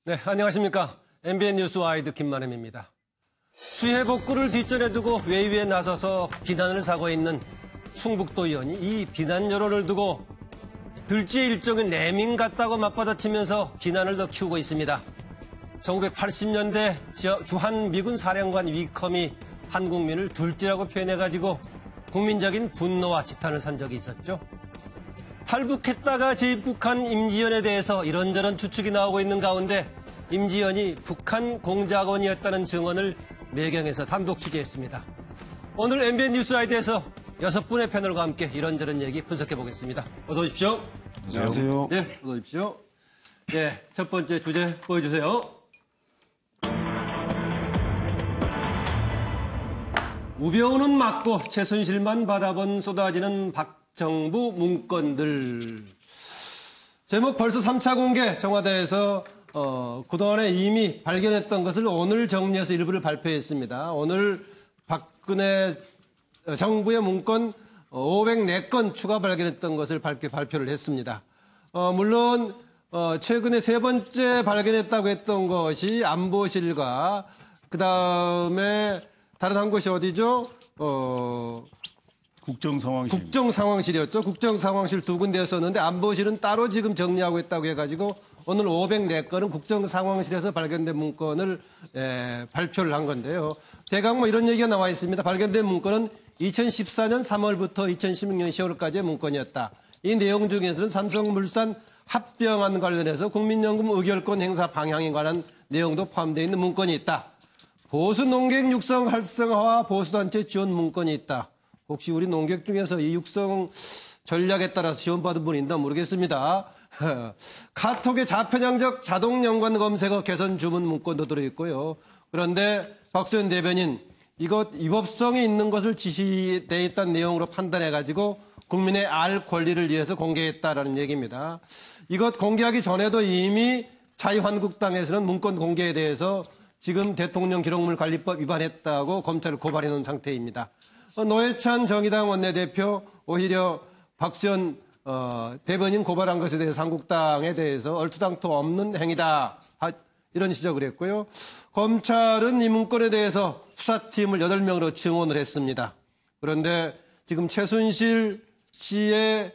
네, 안녕하십니까. MBN 뉴스와이드 김만흠입니다. 수해 복구를 뒷전에 두고 외유에 나서서 비난을 사고 있는 충북도 의원이 이 비난 여론을 두고 들쥐의 일종인 레밍 같다고 맞받아치면서 비난을 더 키우고 있습니다. 1980년대 주한 미군 사령관 위컴이 한국민을 들쥐라고 표현해가지고 국민적인 분노와 지탄을 산 적이 있었죠. 탈북했다가 재입국한 임지연에 대해서 이런저런 추측이 나오고 있는 가운데 임지연이 북한 공작원이었다는 증언을 매경에서 단독 취재했습니다. 오늘 MBN 뉴스아이드에서 6분의 패널과 함께 이런저런 얘기 분석해 보겠습니다. 어서 오십시오. 안녕하세요. 네, 어서 오십시오. 네, 첫 번째 주제 보여주세요. 우병우는 맞고 최순실만 받아본 쏟아지는 박정부 문건들. 제목 벌써 3차 공개. 청와대에서 그동안에 이미 발견했던 것을 오늘 정리해서 일부를 발표했습니다. 오늘 박근혜 정부의 문건 504건 추가 발견했던 것을 발표를 했습니다. 물론 최근에 세 번째 발견했다고 했던 것이 안보실과 그다음에 다른 한 곳이 어디죠? 국정상황실. 국정상황실이었죠. 국정상황실 두 군데였었는데 안보실은 따로 지금 정리하고 있다고 해가지고 오늘 504건은 국정상황실에서 발견된 문건을 발표를 한 건데요. 대강 이런 얘기가 나와 있습니다. 발견된 문건은 2014년 3월부터 2016년 10월까지의 문건이었다. 이 내용 중에서는 삼성물산 합병안 관련해서 국민연금 의결권 행사 방향에 관한 내용도 포함되어 있는 문건이 있다. 보수 농객 육성 활성화와 보수단체 지원 문건이 있다. 혹시 우리 농객 중에서 이 육성 전략에 따라서 지원받은 분이 있나 모르겠습니다. 카톡의 자편향적 자동 연관 검색어 개선 주문 문건도 들어있고요. 그런데 박수현 대변인, 이것 위법성이 있는 것을 지시되어 있다는 내용으로 판단해가지고 국민의 알 권리를 위해서 공개했다라는 얘기입니다. 이것 공개하기 전에도 이미 자유한국당에서는 문건 공개에 대해서 지금 대통령 기록물 관리법 위반했다고 검찰을 고발해 놓은 상태입니다. 노회찬 정의당 원내대표 오히려 박수현 대변인 고발한 것에 대해서 한국당에 대해서 얼토당토 없는 행위다. 이런 지적을 했고요. 검찰은 이 문건에 대해서 수사팀을 8명으로 증원을 했습니다. 그런데 지금 최순실 씨의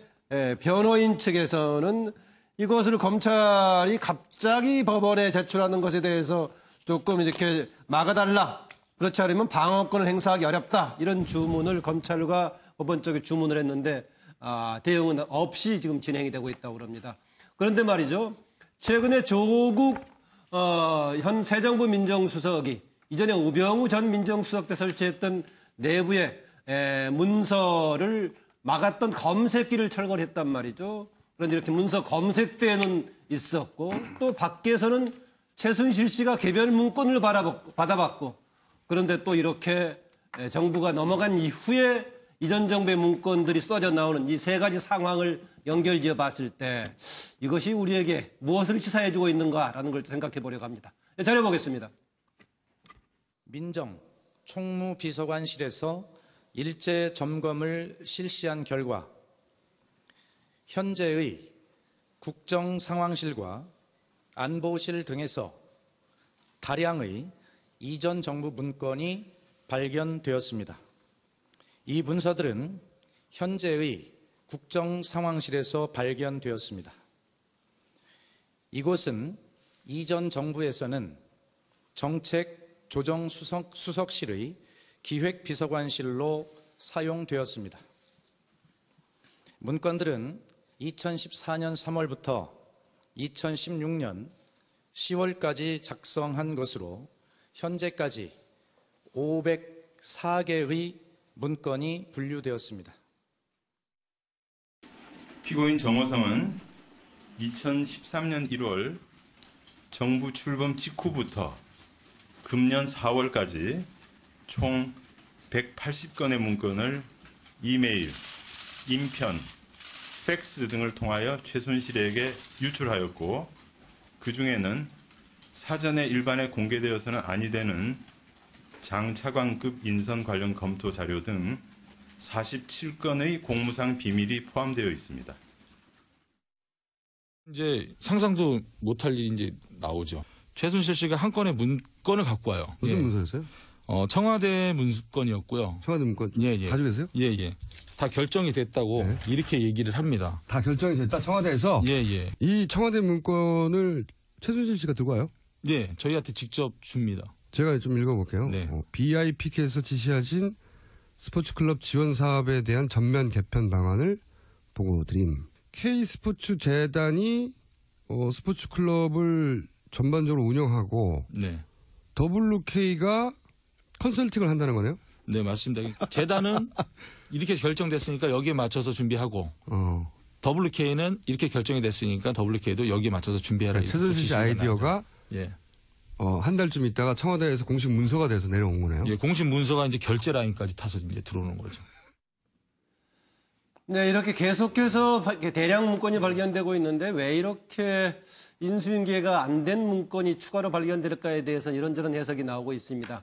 변호인 측에서는 이것을 검찰이 갑자기 법원에 제출하는 것에 대해서 조금 이렇게 막아달라. 그렇지 않으면 방어권을 행사하기 어렵다. 이런 주문을 검찰과 법원 쪽에 주문을 했는데 대응은 없이 지금 진행이 되고 있다고 합니다. 그런데 말이죠. 최근에 조국 현 새 정부 민정수석이 이전에 우병우 전 민정수석 때 설치했던 내부의 문서를 막았던 검색기를 철거했단 말이죠. 그런데 이렇게 문서 검색대는 있었고 또 밖에서는 최순실 씨가 개별 문건을 받아봤고 그런데 또 이렇게 정부가 넘어간 이후에 이전 정부의 문건들이 쏟아져 나오는 이 세 가지 상황을 연결지어 봤을 때 이것이 우리에게 무엇을 시사해주고 있는가라는 걸 생각해 보려고 합니다. 자료 보겠습니다. 민정 총무비서관실에서 일제 점검을 실시한 결과 현재의 국정상황실과 안보실 등에서 다량의 이전 정부 문건이 발견되었습니다. 이 문서들은 현재의 국정상황실에서 발견되었습니다. 이곳은 이전 정부에서는 정책조정수석실의 기획비서관실로 사용되었습니다. 문건들은 2014년 3월부터 2016년 10월까지 작성한 것으로 현재까지 504개의 문건이 분류되었습니다. 피고인 정호성은 2013년 1월 정부 출범 직후부터 금년 4월까지 총 180건의 문건을 이메일, 인편, 팩스 등을 통하여 최순실에게 유출하였고 그중에는 사전에 일반에 공개되어서는 아니 되는 장차관급 인선 관련 검토 자료 등 47건의 공무상 비밀이 포함되어 있습니다. 이제 상상도 못할 일이 이제 나오죠. 최순실 씨가 한 건의 문건을 갖고 와요. 무슨 예. 문서였어요? 청와대 문건이었고요. 청와대 문건 예. 가지고 계세요? 예. 다 결정이 됐다고 네. 이렇게 얘기를 합니다. 다 결정이 됐다 청와대에서. 예. 이 청와대 문건을 최순실 씨가 들고 와요? 예, 저희한테 직접 줍니다. 제가 좀 읽어볼게요. 네. BIPK에서 지시하신 스포츠클럽 지원 사업에 대한 전면 개편 방안을 보고드림. K스포츠 재단이 스포츠클럽을 전반적으로 운영하고 네. WK가 컨설팅을 한다는 거네요? 네, 맞습니다. 재단은 이렇게 결정됐으니까 여기에 맞춰서 준비하고 WK는 이렇게 결정이 됐으니까 WK도 여기에 맞춰서 준비해라. 이렇게 최순실 씨 지시가 아이디어가 나죠. 예. 한 달쯤 있다가 청와대에서 공식 문서가 돼서 내려온 거네요. 예, 공식 문서가 이제 결제 라인까지 타서 이제 들어오는 거죠. 네, 이렇게 계속해서 대량 문건이 발견되고 있는데 왜 이렇게 인수인계가 안 된 문건이 추가로 발견될까에 대해서는 이런저런 해석이 나오고 있습니다.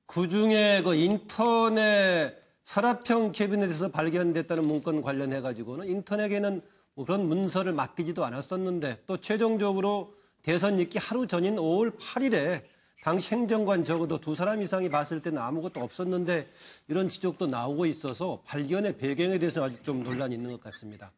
그중에 그 인터넷 서랍형 캐비넷에서 발견됐다는 문건 관련해가지고는 인터넷에는 뭐 그런 문서를 맡기지도 않았었는데 또 최종적으로 대선 있기 하루 전인 5월 8일에 당시 행정관 적어도 2사람 이상이 봤을 때는 아무것도 없었는데 이런 지적도 나오고 있어서 발견의 배경에 대해서 아직 좀 논란이 있는 것 같습니다.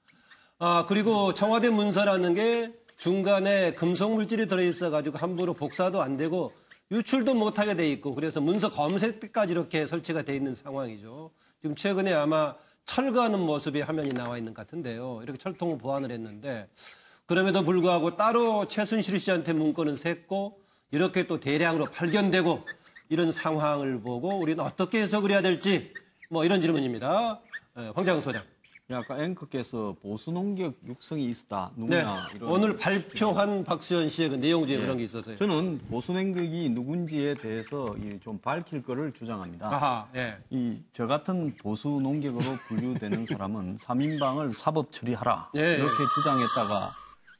그리고 청와대 문서라는 게 중간에 금속 물질이 들어있어가지고 함부로 복사도 안 되고 유출도 못하게 돼 있고 그래서 문서 검색까지 이렇게 설치가 돼 있는 상황이죠. 지금 최근에 아마 철거하는 모습의 화면이 나와 있는 것 같은데요. 이렇게 철통 보완을 했는데 그럼에도 불구하고 따로 최순실 씨한테 문건은 샜고 이렇게 또 대량으로 발견되고 이런 상황을 보고 우리는 어떻게 해석을 해야 될지 뭐 이런 질문입니다. 황장훈 소장. 아까 앵커께서 보수 농객 육성이 있었다. 네, 누구냐 이런. 오늘 발표한 박수현 씨의 그 내용 중에 그런 게 있었어요. 저는 보수 농객이 누군지에 대해서 좀 밝힐 거를 주장합니다. 아하, 예. 저 같은 보수 농객으로 분류되는 사람은 3인방을 사법 처리하라 예, 이렇게 주장했다가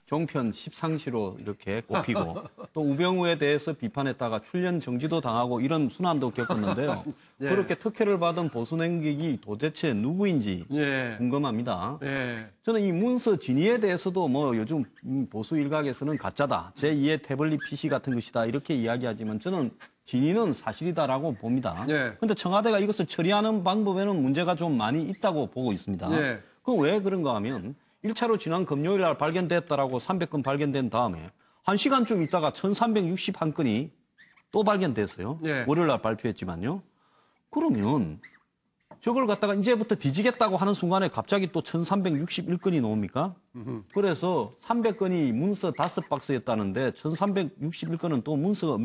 종편 십상시로 이렇게 꼽히고 또 우병우에 대해서 비판했다가 출연 정지도 당하고 이런 순환도 겪었는데요. 예. 그렇게 특혜를 받은 보수 농객이 도대체 누구인지 예. 궁금합니다. 예. 저는 이 문서 진위에 대해서도 뭐 요즘 보수 일각에서는 가짜다. 제2의 태블릿 PC 같은 것이다. 이렇게 이야기하지만 저는 진위는 사실이다라고 봅니다. 그런데 청와대가 이것을 처리하는 방법에는 문제가 좀 많이 있다고 보고 있습니다. 예. 그럼 왜 그런가 하면 1차로 지난 금요일 날 발견됐다라고 300건 발견된 다음에 1시간쯤 있다가 1361건이 또 발견됐어요. 예. 월요일 날 발표했지만요. 그러면 저걸 갖다가 이제부터 뒤지겠다고 하는 순간에 갑자기 또 1361건이 나옵니까? 그래서 300건이 문서 5박스였다는데 1361건은 또 문서가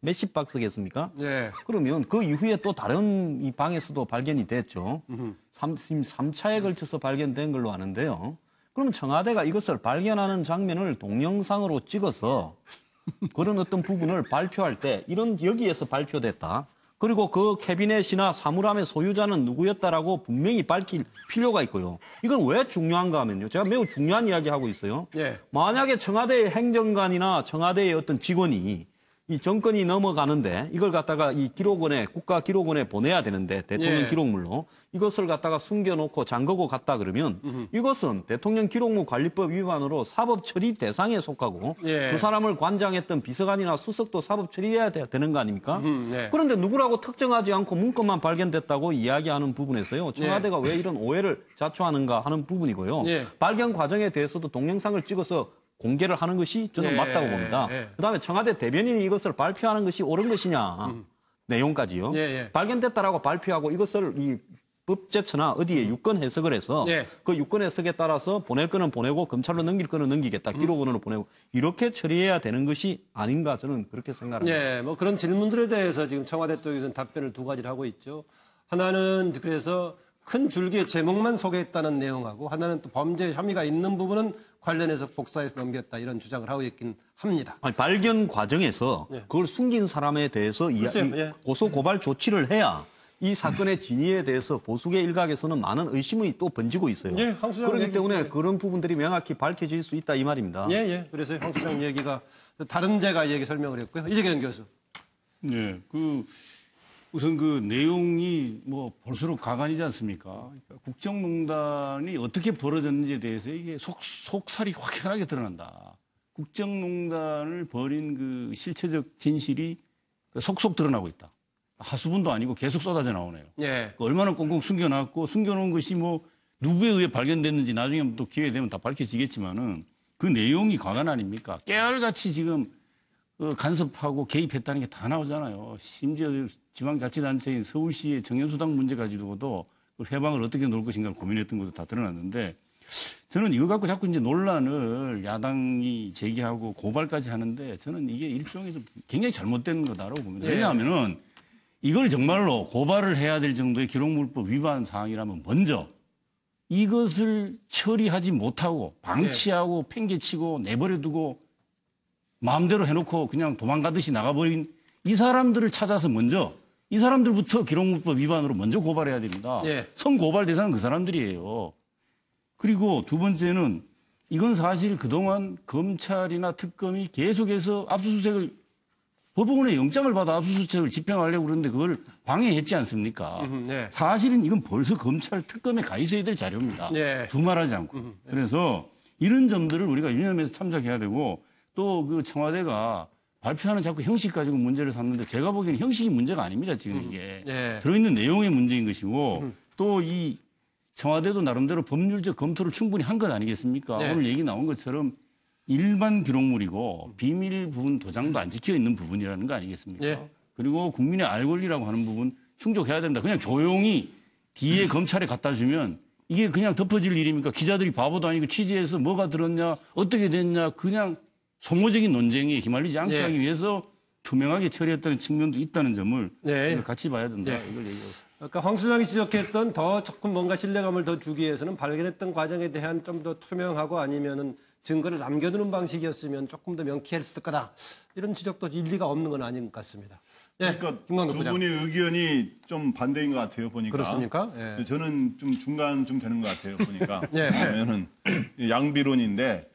몇십 박스겠습니까? 예. 그러면 그 이후에 또 다른 이 방에서도 발견이 됐죠. 3차에 걸쳐서 발견된 걸로 아는데요. 그럼 청와대가 이것을 발견하는 장면을 동영상으로 찍어서 그런 어떤 부분을 발표할 때 여기에서 발표됐다. 그리고 그 캐비넷이나 사물함의 소유자는 누구였다라고 분명히 밝힐 필요가 있고요. 이건 왜 중요한가 하면요. 제가 매우 중요한 이야기 하고 있어요. 예. 만약에 청와대의 행정관이나 청와대의 어떤 직원이 이 정권이 넘어가는데 이걸 갖다가 이 기록원에 국가기록원에 보내야 되는데 대통령 예. 기록물로 이것을 갖다가 숨겨놓고 잠그고 갔다 그러면 이것은 대통령 기록물 관리법 위반으로 사법 처리 대상에 속하고 예. 그 사람을 관장했던 비서관이나 수석도 사법 처리해야 되는 거 아닙니까? 네. 그런데 누구라고 특정하지 않고 문건만 발견됐다고 이야기하는 부분에서요. 청와대가 왜 이런 오해를 자초하는가 하는 부분이고요. 예. 발견 과정에 대해서도 동영상을 찍어서 공개를 하는 것이 저는 예. 맞다고 봅니다. 예. 그다음에 청와대 대변인이 이것을 발표하는 것이 옳은 것이냐. 내용까지요. 예. 발견됐다라고 발표하고 이것을 이 법제처나 어디에 유권 해석을 해서 예. 그 유권 해석에 따라서 보낼 거는 보내고 검찰로 넘길 거는 넘기겠다. 기록원으로 보내고 이렇게 처리해야 되는 것이 아닌가 저는 그렇게 생각합니다. 예, 뭐 그런 질문들에 대해서 지금 청와대 쪽에서는 답변을 두 가지를 하고 있죠. 하나는 그래서 큰 줄기의 제목만 소개했다는 내용하고 하나는 또 범죄 혐의가 있는 부분은 관련해서 복사해서 넘겼다 이런 주장을 하고 있긴 합니다. 아니, 발견 과정에서 예. 그걸 숨긴 사람에 대해서 글쎄요, 예. 고소 고발 조치를 해야 이 사건의 진위에 대해서 보수계 일각에서는 많은 의심이 또 번지고 있어요. 예, 황 수장 그렇기 얘기- 때문에 예. 그런 부분들이 명확히 밝혀질 수 있다 이 말입니다. 예. 그래서 황 수장 얘기가 다른 제가 얘기 설명을 했고요. 이재경 교수. 네, 우선 그 내용이 뭐 볼수록 가관이지 않습니까? 그러니까 국정농단이 어떻게 벌어졌는지에 대해서 이게 속살이 확연하게 드러난다. 국정농단을 벌인 그 실체적 진실이 속속 드러나고 있다. 하수분도 아니고 계속 쏟아져 나오네요. 예. 얼마나 꽁꽁 숨겨놨고 숨겨놓은 것이 뭐 누구에 의해 발견됐는지 나중에 또 기회 되면 다 밝혀지겠지만은 그 내용이 과관 아닙니까? 깨알같이 지금 간섭하고 개입했다는 게 다 나오잖아요. 심지어 지방자치단체인 서울시의 정연수당 문제 가지고도 그 해방을 어떻게 놓을 것인가를 고민했던 것도 다 드러났는데 저는 이거 갖고 자꾸 이제 논란을 야당이 제기하고 고발까지 하는데 저는 이게 일종의 좀 굉장히 잘못된 거다라고 봅니다. 왜냐하면은 이걸 정말로 고발을 해야 될 정도의 기록물법 위반 사항이라면 먼저 이것을 처리하지 못하고 방치하고 팽개치고 내버려두고 마음대로 해놓고 그냥 도망가듯이 나가버린 이 사람들을 찾아서 먼저 이 사람들부터 기록물법 위반으로 먼저 고발해야 됩니다. 예. 성고발 대상은 그 사람들이에요. 그리고 두 번째는 이건 사실 그동안 검찰이나 특검이 계속해서 압수수색을 법원의 영장을 받아 압수수색을 집행하려고 그러는데 그걸 방해했지 않습니까? 네. 사실은 이건 벌써 검찰 특검에 가 있어야 될 자료입니다. 네. 두말하지 않고. 그래서 이런 점들을 우리가 유념해서 참작해야 되고 또 그 청와대가 발표하는 자꾸 형식 가지고 문제를 삼는데 제가 보기에는 형식이 문제가 아닙니다. 지금 이게. 네. 들어있는 내용의 문제인 것이고 또 이 청와대도 나름대로 법률적 검토를 충분히 한 것 아니겠습니까? 네. 오늘 얘기 나온 것처럼 일반 기록물이고 비밀 부분 도장도 안 찍혀 있는 부분이라는 거 아니겠습니까? 네. 그리고 국민의 알 권리라고 하는 부분 충족해야 된다. 그냥 조용히 뒤에 검찰에 갖다 주면 이게 그냥 덮어질 일입니까? 기자들이 바보도 아니고 취재해서 뭐가 들었냐, 어떻게 됐냐, 그냥 소모적인 논쟁에 휘말리지 않게 네. 하기 위해서 투명하게 처리했다는 측면도 있다는 점을 네. 같이 봐야 된다. 네. 이걸 얘기하고. 아까 황 수장이 지적했던 더 조금 뭔가 신뢰감을 더 주기 위해서는 발견했던 과정에 대한 좀 더 투명하고 아니면은 증거를 남겨두는 방식이었으면 조금 더 명쾌했을 거다. 이런 지적도 일리가 없는 건 아닌 것 같습니다. 예, 그러니까 김광국 두 부장. 분의 의견이 좀 반대인 것 같아요 보니까. 그렇습니까? 예. 저는 좀 중간쯤 되는 것 같아요 보니까. 예. 왜냐면은 양비론인데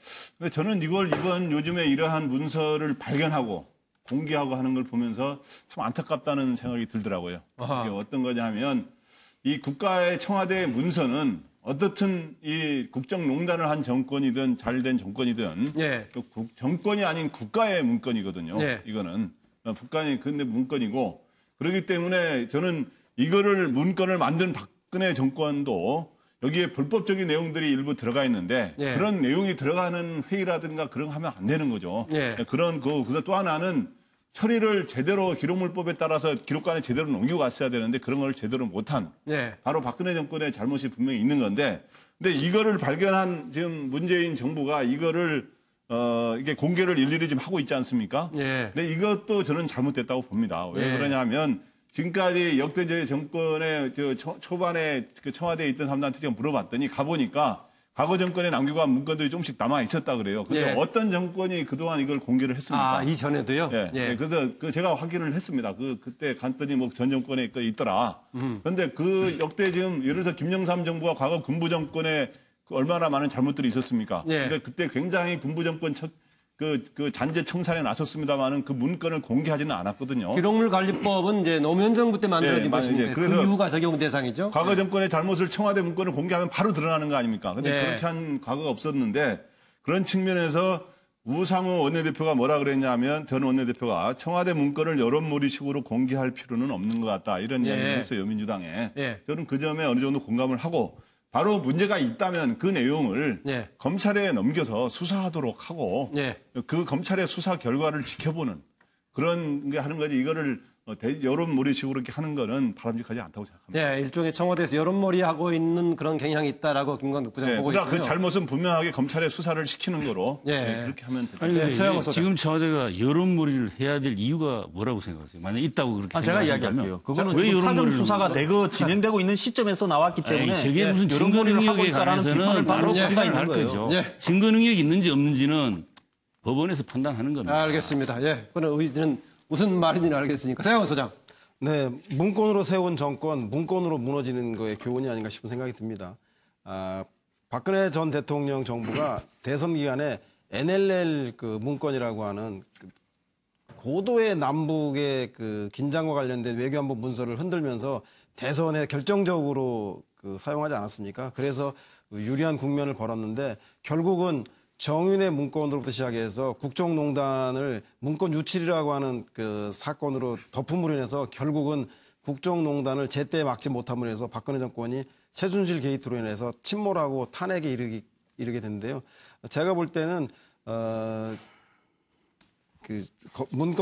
저는 이번 요즘에 이러한 문서를 발견하고 공개하고 하는 걸 보면서 참 안타깝다는 생각이 들더라고요. 이게 어떤 거냐면 이 국가의 청와대 문서는 어떻든 이 국정농단을 한 정권이든 잘된 정권이든 예. 정권이 아닌 국가의 문건이거든요. 예. 이거는 북한의 근데 문건이고 그렇기 때문에 저는 이거를 문건을 만든 박근혜 정권도 여기에 불법적인 내용들이 일부 들어가 있는데 예. 그런 내용이 들어가는 회의라든가 그런 거 하면 안 되는 거죠. 예. 그런 또 하나는 처리를 제대로 기록물법에 따라서 기록관에 제대로 넘겨갔어야 되는데 그런 걸 제대로 못한 예. 바로 박근혜 정권의 잘못이 분명히 있는 건데 근데 이거를 발견한 지금 문재인 정부가 이거를 이게 공개를 일일이 지금 하고 있지 않습니까? 예. 근데 이것도 저는 잘못됐다고 봅니다. 왜 예. 그러냐면 지금까지 역대 정권의 초반에 그 청와대에 있던 사람들한테 제가 물어봤더니 가보니까 과거 정권에 남겨간 문건들이 조금씩 남아 있었다 그래요. 근데 예. 어떤 정권이 그동안 이걸 공개를 했습니까? 아, 이전에도요? 예. 예. 그래서 제가 확인을 했습니다. 그때 갔더니 뭐 전 정권에 있더라. 그런데 그 역대 지금 예를 들어서 김영삼 정부가 과거 군부 정권에 얼마나 많은 잘못들이 있었습니까? 예. 근데 그때 굉장히 군부 정권 그 잔재 청산에 나섰습니다만은 그 문건을 공개하지는 않았거든요. 기록물 관리법은 이제 노무현 정부 때 만들어진 예, 것인데 맞아요. 그 그래서 이후가 적용 대상이죠. 과거 정권의 잘못을 청와대 문건을 공개하면 바로 드러나는 거 아닙니까? 근데 예. 그렇게 한 과거가 없었는데 그런 측면에서 우상호 원내대표가 뭐라 그랬냐면 전 원내대표가 청와대 문건을 여론몰이식으로 공개할 필요는 없는 것 같다. 이런 예. 이야기를 했어요. 민주당에. 예. 저는 그 점에 어느 정도 공감을 하고 바로 문제가 있다면 그 내용을 예. 검찰에 넘겨서 수사하도록 하고 예. 그 검찰의 수사 결과를 지켜보는 그런 게 하는 거지 이거를 여론몰이식으로 이렇게 하는 거는 바람직하지 않다고 생각합니다. 예, 일종의 청와대에서 여론몰이 하고 있는 그런 경향이 있다라고 김광국 부장 보고 그러니까 있고요. 그 잘못은 분명하게 검찰에 수사를 시키는 거로 예. 그렇게 하면 됩니다. 아니, 근데 네, 서영호 이게 소장. 지금 청와대가 여론몰이를 해야 될 이유가 뭐라고 생각하세요? 만약 있다고 그렇게 제가 생각하신다면 이야기할게요. 그거는 왜 지금 사전 여론몰이를 수사가 합니까? 진행되고 있는 시점에서 나왔기 때문에 아니, 저게 무슨 증거 여론몰이를 하고 능력에 있다라는 비판을 관해서는 받을 바로 수가 있는 판단할 거예요. 거죠. 예. 증거 능력이 있는지 없는지는 법원에서 판단하는 겁니다. 알겠습니다. 예, 그런 의지는 무슨 말인지는 알겠으니까. 서영원 소장. 네, 문건으로 세운 정권, 문건으로 무너지는 거에 교훈이 아닌가 싶은 생각이 듭니다. 박근혜 전 대통령 정부가 대선 기간에 NLL 그 문건이라고 하는 고도의 남북의 그 긴장과 관련된 외교안보 문서를 흔들면서 대선에 결정적으로 사용하지 않았습니까? 그래서 유리한 국면을 벌었는데 결국은 정윤의 문건으로부터 시작해서 국정농단을 문건 유출이라고 하는 그 사건으로 덮음으로 인해서 결국은 국정농단을 제때 막지 못함으로 해서 박근혜 정권이 최순실 게이트로 인해서 침몰하고 탄핵에 이르게 됐는데요. 제가 볼 때는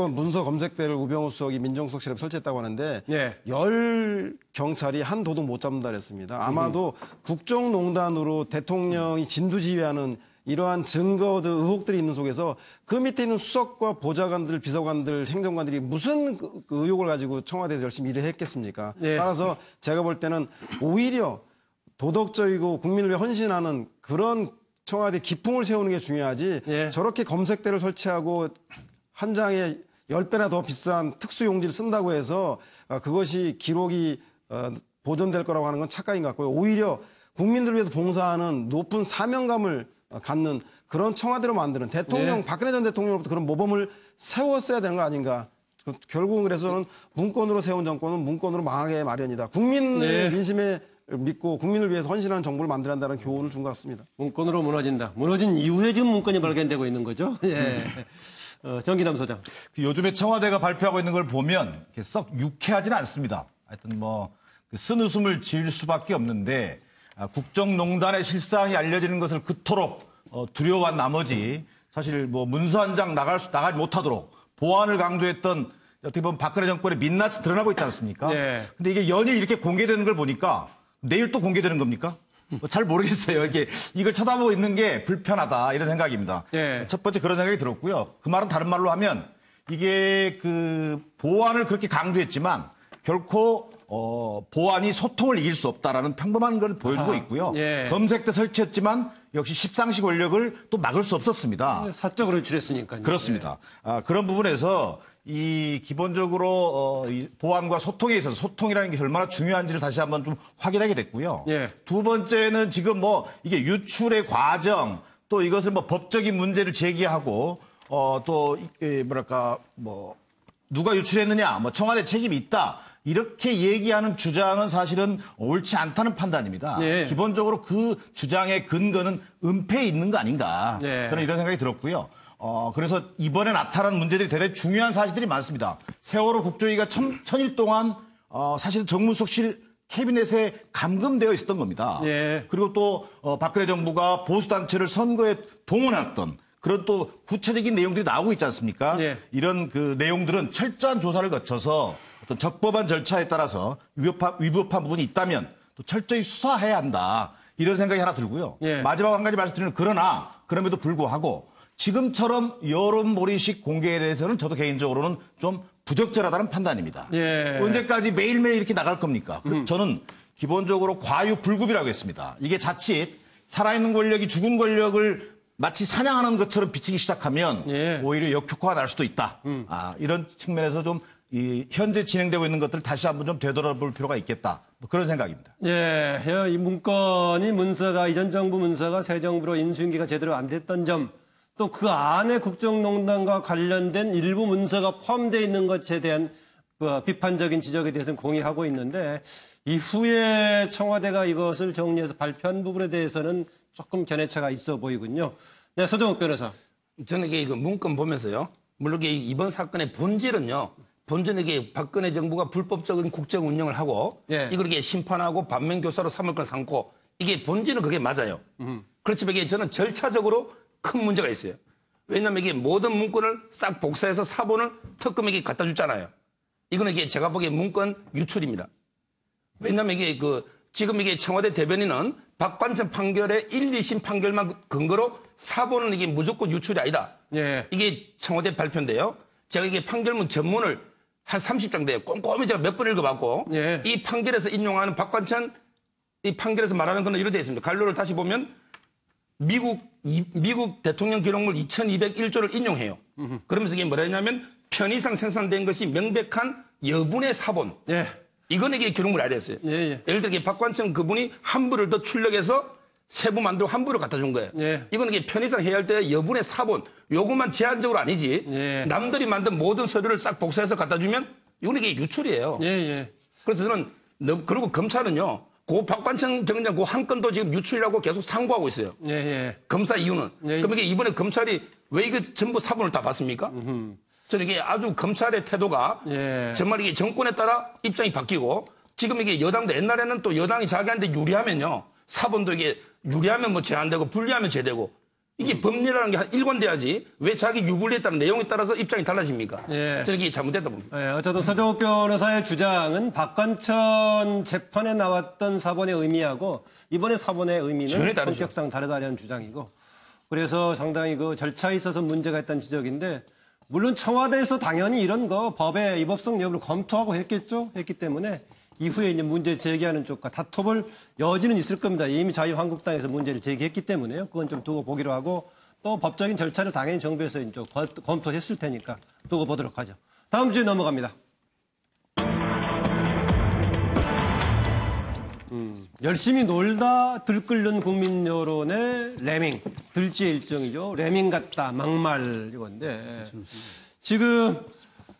문서 검색대를 우병우 수석이 민정수석실에 설치했다고 하는데 예. 10경찰이 한 도둑 못 잡는다 그랬습니다. 아마도 국정농단으로 대통령이 진두지휘하는 이러한 증거들 의혹들이 있는 속에서 그 밑에 있는 수석과 보좌관들, 비서관들, 행정관들이 무슨 그 의혹을 가지고 청와대에서 열심히 일을 했겠습니까? 예. 따라서 제가 볼 때는 오히려 도덕적이고 국민을 위해 헌신하는 그런 청와대 기풍을 세우는 게 중요하지 예. 저렇게 검색대를 설치하고 한 장에 10배나 더 비싼 특수용지를 쓴다고 해서 그것이 기록이 보존될 거라고 하는 건 착각인 것 같고요. 오히려 국민들을 위해서 봉사하는 높은 사명감을 갖는 그런 청와대로 만드는 대통령, 네. 박근혜 전 대통령으로부터 그런 모범을 세웠어야 되는 거 아닌가. 결국은 그래서는 문건으로 세운 정권은 문건으로 망하게 마련이다. 국민의 네. 민심에 믿고 국민을 위해서 헌신하는 정부를 만들어야 한다는 교훈을 준 것 같습니다. 문건으로 무너진다. 무너진 이후에 지금 문건이 발견되고 있는 거죠. 예. 정기남 소장. 요즘에 청와대가 발표하고 있는 걸 보면 썩 유쾌하지는 않습니다. 하여튼 쓴웃음을 지을 수밖에 없는데 국정농단의 실상이 알려지는 것을 그토록 두려워한 나머지 사실 문서 한 장 나가지 못하도록 보안을 강조했던 어떻게 보면 박근혜 정권의 민낯이 드러나고 있지 않습니까? 네. 근데 이게 연일 이렇게 공개되는 걸 보니까 내일 또 공개되는 겁니까? 잘 모르겠어요. 이걸 쳐다보고 있는 게 불편하다 이런 생각입니다. 네. 첫 번째 그런 생각이 들었고요. 그 말은 다른 말로 하면 이게 보안을 그렇게 강조했지만 결코 보안이 소통을 이길 수 없다라는 평범한 걸 보여주고 있고요. 예. 검색대 설치했지만 역시 십상시 권력을 또 막을 수 없었습니다. 사적으로 유출했으니까요. 그렇습니다. 그런 부분에서 기본적으로 이 보안과 소통에 있어서 소통이라는 게 얼마나 중요한지를 다시 한번 좀 확인하게 됐고요. 예. 두 번째는 지금 이게 유출의 과정 또 이것을 법적인 문제를 제기하고 또 누가 유출했느냐 청와대 책임이 있다. 이렇게 얘기하는 주장은 사실은 옳지 않다는 판단입니다. 네. 기본적으로 그 주장의 근거는 은폐에 있는 거 아닌가. 네. 저는 이런 생각이 들었고요. 그래서 이번에 나타난 문제들이 대단히 중요한 사실들이 많습니다. 세월호 국조위가 천일 동안 사실은 정무수석실 캐비넷에 감금되어 있었던 겁니다. 네. 그리고 또 박근혜 정부가 보수단체를 선거에 동원했던 그런 또 구체적인 내용들이 나오고 있지 않습니까? 네. 이런 내용들은 철저한 조사를 거쳐서 어떤 적법한 절차에 따라서 위법한 부분이 있다면 또 철저히 수사해야 한다. 이런 생각이 하나 들고요. 예. 마지막 한 가지 말씀드리면 그럼에도 불구하고 지금처럼 여론몰이식 공개에 대해서는 저도 개인적으로는 좀 부적절하다는 판단입니다. 예. 언제까지 매일매일 이렇게 나갈 겁니까? 저는 기본적으로 과유불급이라고 했습니다. 이게 자칫 살아있는 권력이 죽은 권력을 마치 사냥하는 것처럼 비치기 시작하면 예. 오히려 역효과가 날 수도 있다. 이런 측면에서 좀 현재 진행되고 있는 것들 다시 한번 좀 되돌아볼 필요가 있겠다. 그런 생각입니다. 예, 이 문서가 이전 정부 문서가 새 정부로 인수인계가 제대로 안 됐던 점, 또 그 안에 국정농단과 관련된 일부 문서가 포함되어 있는 것에 대한 비판적인 지적에 대해서는 공유하고 있는데 이후에 청와대가 이것을 정리해서 발표한 부분에 대해서는 조금 견해차가 있어 보이군요. 네, 서정욱 변호사. 저는 이게 문건 보면서요. 물론 이번 사건의 본질은요. 본전에게 박근혜 정부가 불법적인 국정 운영을 하고 예. 이걸 이게 심판하고 반면교사로 삼을 건 삼고 이게 본질은 그게 맞아요. 그렇지만 이게 저는 절차적으로 큰 문제가 있어요. 왜냐하면 이게 모든 문건을 싹 복사해서 사본을 특검에게 갖다 줬잖아요. 이거는 이게 제가 보기에 문건 유출입니다. 왜냐하면 이게 지금 이게 청와대 대변인은 박관천 판결의 1, 2심 판결만 근거로 사본은 이게 무조건 유출이 아니다. 예. 이게 청와대 발표인데요. 제가 이게 판결문 전문을 한 30장 돼요. 꼼꼼히 제가 몇 번 읽어봤고 예. 이 판결에서 인용하는 박관천 이 판결에서 말하는 건 이렇게 되어 있습니다. 간료를 다시 보면 미국 대통령 기록물 2201조를 인용해요. 그러면서 이게 뭐라 했냐면 편의상 생산된 것이 명백한 여분의 사본. 예. 이건 이게 기록물 아래였어요. 예, 예. 예를 들어 박관천 그분이 한 부를 더 출력해서 세부 만들고 한 부를 갖다 준 거예요. 예. 이건 이게 편의상 해야 할 때 여분의 사본. 요것만 제한적으로 아니지. 예. 남들이 만든 모든 서류를 싹 복사해서 갖다 주면 이건 이게 유출이에요. 예, 예. 그래서 저는 그리고 검찰은요. 그 박관청 경장 그 한 건도 지금 유출이라고 계속 상고하고 있어요. 예, 예. 검사 이유는. 예. 그럼 이게 이번에 검찰이 왜 이게 전부 사본을 다 봤습니까? 저는 이게 아주 검찰의 태도가 예. 정말 이게 정권에 따라 입장이 바뀌고 지금 이게 여당도 옛날에는 또 여당이 자기한테 유리하면요. 사본도 이게 유리하면 뭐 제한되고 불리하면 제되고 이게 법리라는 게 일관돼야지 왜 자기 유불리에 따른 내용에 따라서 입장이 달라집니까? 예. 저는 이게 잘못됐다 봅니다. 예, 어쨌든 서정욱 변호사의 주장은 박관천 재판에 나왔던 사본의 의미하고 이번에 사본의 의미는 전혀 다르죠. 성격상 다르다는 주장이고 그래서 상당히 그 절차에 있어서 문제가 있다는 지적인데 물론 청와대에서 당연히 이런 거 법의 위법성 여부를 검토하고 했겠죠. 했기 때문에 이후에 이제 문제 제기하는 쪽과 다퉈볼 여지는 있을 겁니다. 이미 자유한국당에서 문제를 제기했기 때문에요. 그건 좀 두고 보기로 하고 또 법적인 절차를 당연히 정부에서 이제 검토했을 테니까 두고 보도록 하죠. 다음 주에 넘어갑니다. 열심히 놀다 들끓는 국민 여론의 레밍, 들쥐의 일정이죠. 레밍 같다, 막말 이건데 지금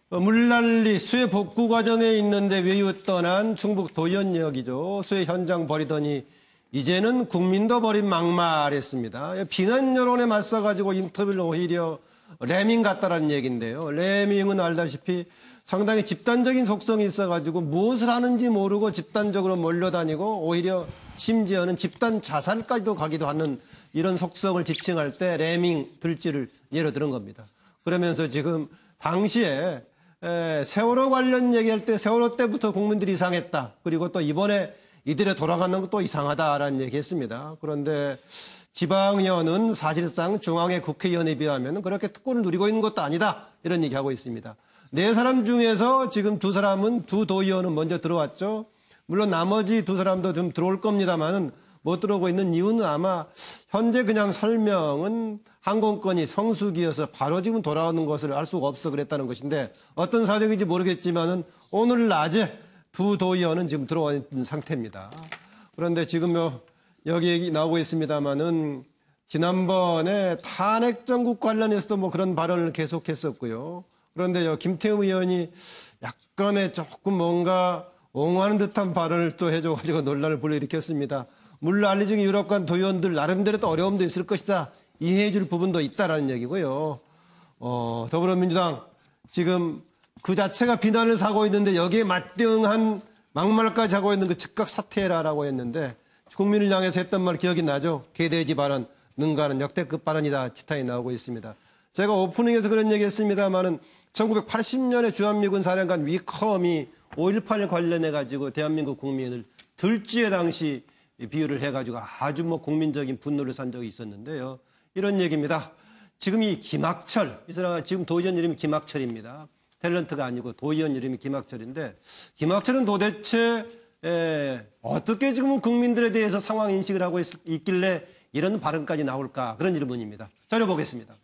물난리 수해 복구 과정에 있는데 외유 떠난 충북 도연역이죠. 수해 현장 버리더니 이제는 국민도 버린 막말했습니다. 비난 여론에 맞서가지고 인터뷰를 오히려 레밍 같다라는 얘기인데요. 레밍은 알다시피 상당히 집단적인 속성이 있어가지고 무엇을 하는지 모르고 집단적으로 몰려다니고 오히려 심지어는 집단 자살까지도 가기도 하는 이런 속성을 지칭할 때 레밍, 들쥐를 예로 들은 겁니다. 그러면서 지금 당시에 세월호 관련 얘기할 때 세월호 때부터 국민들이 이상했다. 그리고 또 이번에 이들에 돌아가는 것도 이상하다라는 얘기했습니다. 그런데 지방의원은 사실상 중앙의 국회의원에 비하면 그렇게 특권을 누리고 있는 것도 아니다. 이런 얘기하고 있습니다. 네 사람 중에서 지금 두 도의원은 먼저 들어왔죠. 물론 나머지 두 사람도 좀 들어올 겁니다만은 못 들어오고 있는 이유는 아마 현재 그냥 설명은 항공권이 성수기여서 바로 지금 돌아오는 것을 알 수가 없어 그랬다는 것인데 어떤 사정인지 모르겠지만은 오늘 낮에 두 도의원은 지금 들어와 있는 상태입니다. 그런데 지금 여기 얘기 나오고 있습니다만은 지난번에 탄핵 정국 관련해서도 뭐 그런 발언을 계속했었고요. 그런데 김태우 의원이 약간의 조금 뭔가 옹호하는 듯한 발언을 또 해줘가지고 논란을 불러일으켰습니다. 물론 알리중 유럽관 도의원들 나름대로 또 어려움도 있을 것이다. 이해해 줄 부분도 있다라는 얘기고요. 더불어민주당 지금 그 자체가 비난을 사고 있는데 여기에 맞대응한 막말까지 하고 있는 그 즉각 사퇴해라라고 했는데 국민을 향해서 했던 말 기억이 나죠? 개돼지 발언, 능가하는 역대급 발언이다. 지탄이 나오고 있습니다. 제가 오프닝에서 그런 얘기 했습니다만은 1980년에 주한미군 사령관 위컴이 5.18 관련해가지고 대한민국 국민을 들쥐의 당시 비유를 해가지고 아주 뭐 국민적인 분노를 산 적이 있었는데요. 이런 얘기입니다. 지금 이 김학철, 이 사람 지금 도의원 이름이 김학철입니다. 탤런트가 아니고 도의원 이름이 김학철인데 김학철은 도대체 어떻게 지금 국민들에 대해서 상황 인식을 하고 있길래 이런 발언까지 나올까 그런 질문입니다. 자료 보겠습니다.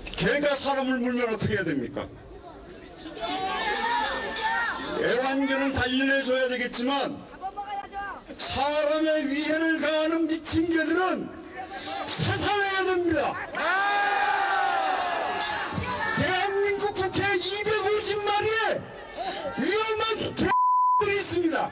개가 사람을 물면 어떻게 해야 됩니까? 애완견은 단련해줘야 되겠지만 사람의 위해를 가하는 미친 개들은 사살해야 됩니다. 대한민국 국회 250마리의 위험한 개들이 있습니다.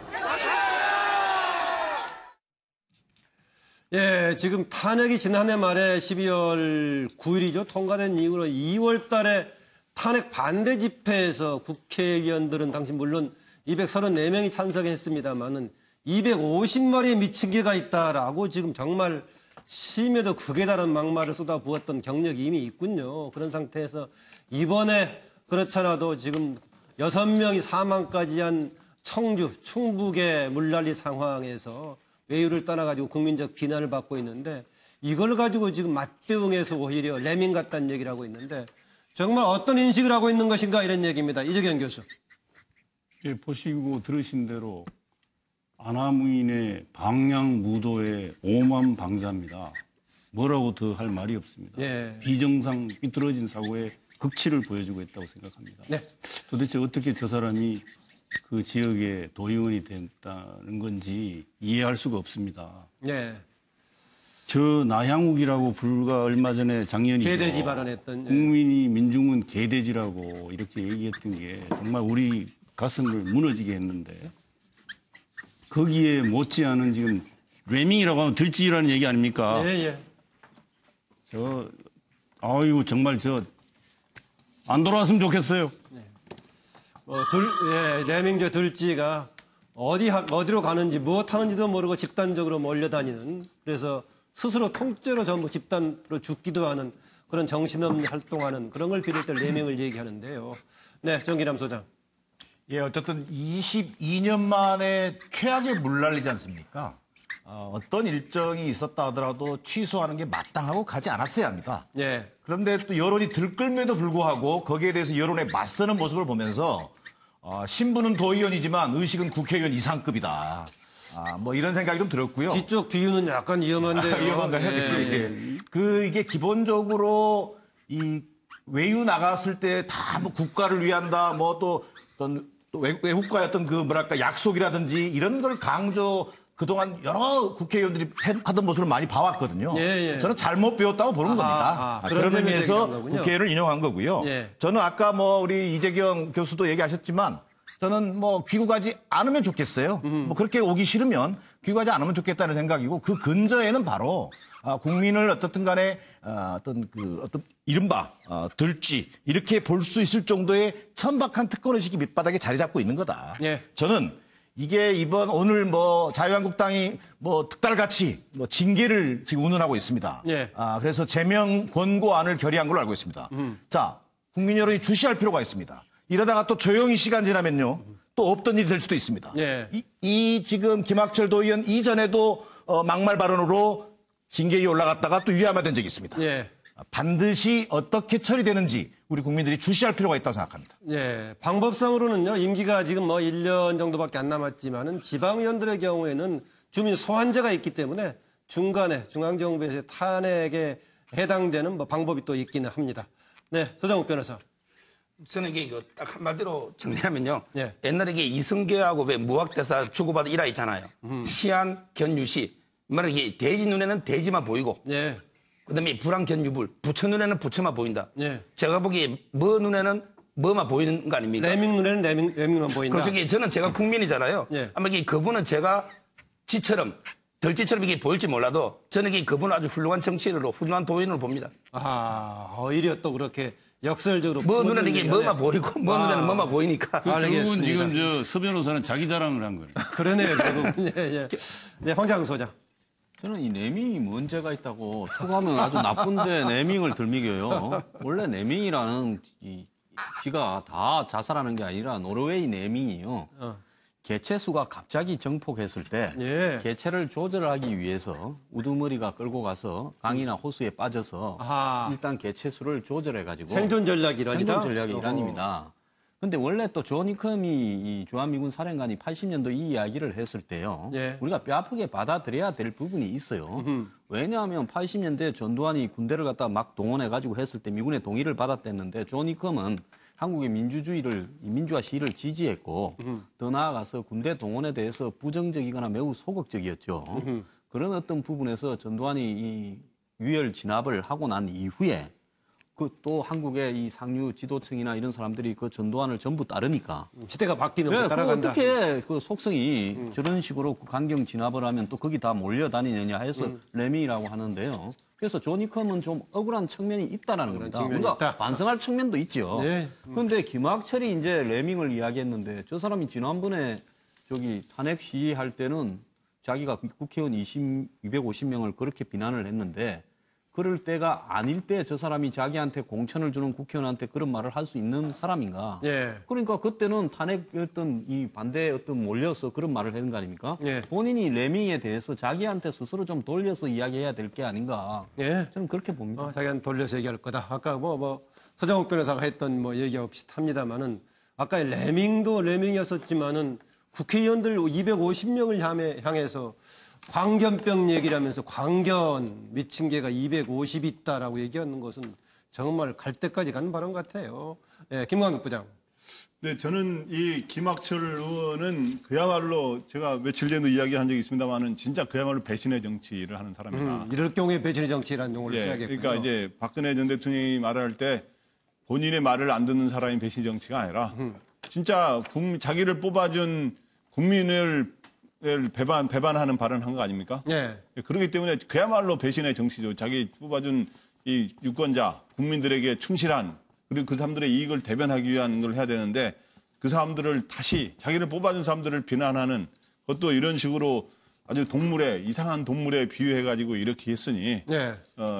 예, 지금 탄핵이 지난해 말에 12월 9일이죠. 통과된 이후로 2월 달에 탄핵 반대 집회에서 국회의원들은 당시 물론 234명이 찬성했습니다만은 250마리의 미친 개가 있다라고 지금 정말 심에도 극에 달한 막말을 쏟아부었던 경력이 이미 있군요. 그런 상태에서 이번에 그렇잖아도 지금 6명이 사망까지 한 청주, 충북의 물난리 상황에서 외유를 떠나가지고 국민적 비난을 받고 있는데 이걸 가지고 지금 맞대응해서 오히려 레밍 같다는 얘기를 하고 있는데 정말 어떤 인식을 하고 있는 것인가 이런 얘기입니다. 이재경 교수. 예, 보시고 들으신 대로 안하무인의 방향 무도의 오만방자입니다. 뭐라고 더 할 말이 없습니다. 예. 비정상 삐뚤어진 사고의 극치를 보여주고 있다고 생각합니다. 네. 도대체 어떻게 저 사람이 그 지역의 도의원이 됐다는 건지 이해할 수가 없습니다. 네. 저 나향욱이라고 불과 얼마 전에 작년이죠. 개돼지 발언했던. 국민이 민중은 개돼지라고 이렇게 얘기했던 게 정말 우리 가슴을 무너지게 했는데 거기에 못지않은 지금 레밍이라고 하면 들쥐라는 얘기 아닙니까? 예. 아유 정말 안 돌아왔으면 좋겠어요. 레밍 들쥐가 어디로 가는지 무엇 하는지도 모르고 집단적으로 몰려다니는, 그래서 스스로 통째로 전부 집단으로 죽기도 하는 그런 정신없는 활동하는 그런 걸 비롯해 레밍을 얘기하는데요. 네, 정기남 소장. 예, 어쨌든 22년 만에 최악의 물난리지 않습니까? 어떤 일정이 있었다 하더라도 취소하는 게 마땅하고 가지 않았어야 합니다. 예. 그런데 또 여론이 들끓음에도 불구하고 거기에 대해서 여론에 맞서는 모습을 보면서 신분은 도의원이지만 의식은 국회의원 이상급이다. 뭐 이런 생각이 좀 들었고요. 뒤쪽 비유는 약간 위험한데요. 위험한가요? 이게 기본적으로 이 외유 나갔을 때 다 뭐 국가를 위한다, 뭐 또 어떤 외국과의 어떤 약속이라든지 이런 걸 그동안 여러 국회의원들이 하던 모습을 많이 봐왔거든요. 저는 잘못 배웠다고 보는 겁니다. 그런 의미에서 국회의원을 인용한 거고요. 저는 아까 우리 이재경 교수도 얘기하셨지만 저는 귀국하지 않으면 좋겠어요. 그렇게 오기 싫으면 귀국하지 않으면 좋겠다는 생각이고, 그 근저에는 바로 국민을 어떻든 간에 어떤 이른바 들쥐 이렇게 볼 수 있을 정도의 천박한 특권 의식이 밑바닥에 자리 잡고 있는 거다. 저는 이게 오늘 자유한국당이 특달같이 징계를 지금 운운하고 있습니다. 그래서 제명 권고안을 결의한 걸로 알고 있습니다. 자, 국민 여론이 주시할 필요가 있습니다. 이러다가 또 조용히 시간 지나면요, 또 없던 일이 될 수도 있습니다. 지금 김학철 도의원 이전에도 막말 발언으로 징계에 올라갔다가 또 유야마된 적이 있습니다. 반드시 어떻게 처리되는지 우리 국민들이 주시할 필요가 있다고 생각합니다. 방법상으로는요, 임기가 지금 1년 정도밖에 안 남았지만은 지방의원들의 경우에는 주민 소환제가 있기 때문에 중간에 중앙정부에서 탄핵에 해당되는 방법이 또 있기는 합니다. 네, 서정욱 변호사. 저는 이게 딱 한마디로 정리하면요. 옛날에 이게 이승계하고 왜 무학대사 주고받은 일화 있잖아요. 시안, 견유시. 이게 돼지 눈에는 돼지만 보이고. 그다음에 불안, 견유불. 부처 눈에는 부처만 보인다. 제가 보기에 눈에는 뭐만 보이는 거 아닙니까? 레밍 눈에는 레밍만 보인다. 그렇죠. 저는 제가 국민이잖아요. 아마 그분은 제가 지처럼 덜지처럼 이게 보일지 몰라도 저는 그분은 아주 훌륭한 정치인으로, 훌륭한 도인으로 봅니다. 오히려 또 그렇게 역설적으로 눈에는 이게 뭐만 보이고 눈에는 뭐만 보이니까. 결국은 지금 서 변호사는 자기 자랑을 한 거예요. 그러네요, 결국. 네, 황장우 소장. 저는 이 네밍이 문제가 있다고 초과하면 아주 나쁜데 네밍을 들먹여요. 원래 네밍이라는 지가 다 자살하는 게 아니라 노르웨이 네밍이요. 개체수가 갑자기 정폭했을 때 개체를 조절하기 위해서 우두머리가 끌고 가서 강이나 호수에 빠져서 일단 개체수를 조절해가지고 생존 전략의 일환입니다. 근데 원래 또 존 니컴이 이 주한미군 사령관이 80년도 이 이야기를 했을 때요. 우리가 뼈아프게 받아들여야 될 부분이 있어요. 왜냐하면 80년대 전두환이 군대를 갖다 막 동원해가지고 했을 때 미군의 동의를 받았댔는데 존 니컴은 한국의 민주화 시위를 지지했고 더 나아가서 군대 동원에 대해서 부정적이거나 매우 소극적이었죠. 그런 어떤 부분에서 전두환이 이 유혈 진압을 하고 난 이후에 또 한국의 이 상류 지도층이나 이런 사람들이 그 전두환을 전부 따르니까 시대가 바뀌면 따라간다. 어떻게 그 속성이 저런 식으로 강경 진압을 하면 또 거기 다 몰려다니느냐 해서 레밍이라고 하는데요. 그래서 존 니컴은 좀 억울한 측면이 있다라는 겁니다. 뭔가 반성할 측면도 있죠. 그런데 김학철이 이제 레밍을 이야기했는데 저 사람이 지난번에 탄핵 시위할 때는 자기가 국회의원 250명을 그렇게 비난을 했는데 그럴 때가 아닐 때 저 사람이 자기한테 공천을 주는 국회의원한테 그런 말을 할 수 있는 사람인가? 그러니까 그때는 탄핵 이 반대에 몰려서 그런 말을 했는 거 아닙니까? 본인이 레밍에 대해서 자기한테 스스로 좀 돌려서 이야기해야 될 게 아닌가? 저는 그렇게 봅니다. 자기한테 돌려서 얘기할 거다. 아까 서정욱 변호사가 했던 얘기하고 비슷합니다만은 아까 레밍도 레밍이었었지만은 국회의원들 250명을 향해서 광견병 얘기를 하면서 광견 미친 개가 250 있다라고 얘기하는 것은 정말 갈 때까지 가는 발언 같아요. 김광국 부장. 네, 저는 이 김학철 의원은 그야말로 제가 며칠 전에도 이야기한 적이 있습니다만은 진짜 그야말로 배신의 정치를 하는 사람이다. 이럴 경우에 배신의 정치라는 용어를 써야겠군요. 그러니까 이제 박근혜 전 대통령이 말할 때 본인의 말을 안 듣는 사람이 배신의 정치가 아니라 진짜 자기를 뽑아준 국민을 배반하는 발언한 거 아닙니까? 예. 그렇기 때문에 그야말로 배신의 정치죠. 자기 뽑아준 이 유권자, 국민들에게 충실한 그리고 그 사람들의 이익을 대변하기 위한 걸 해야 되는데 그 사람들을 다시 자기를 뽑아준 사람들을 비난하는 그것도 이런 식으로 아주 이상한 동물에 비유해가지고 이렇게 했으니 예.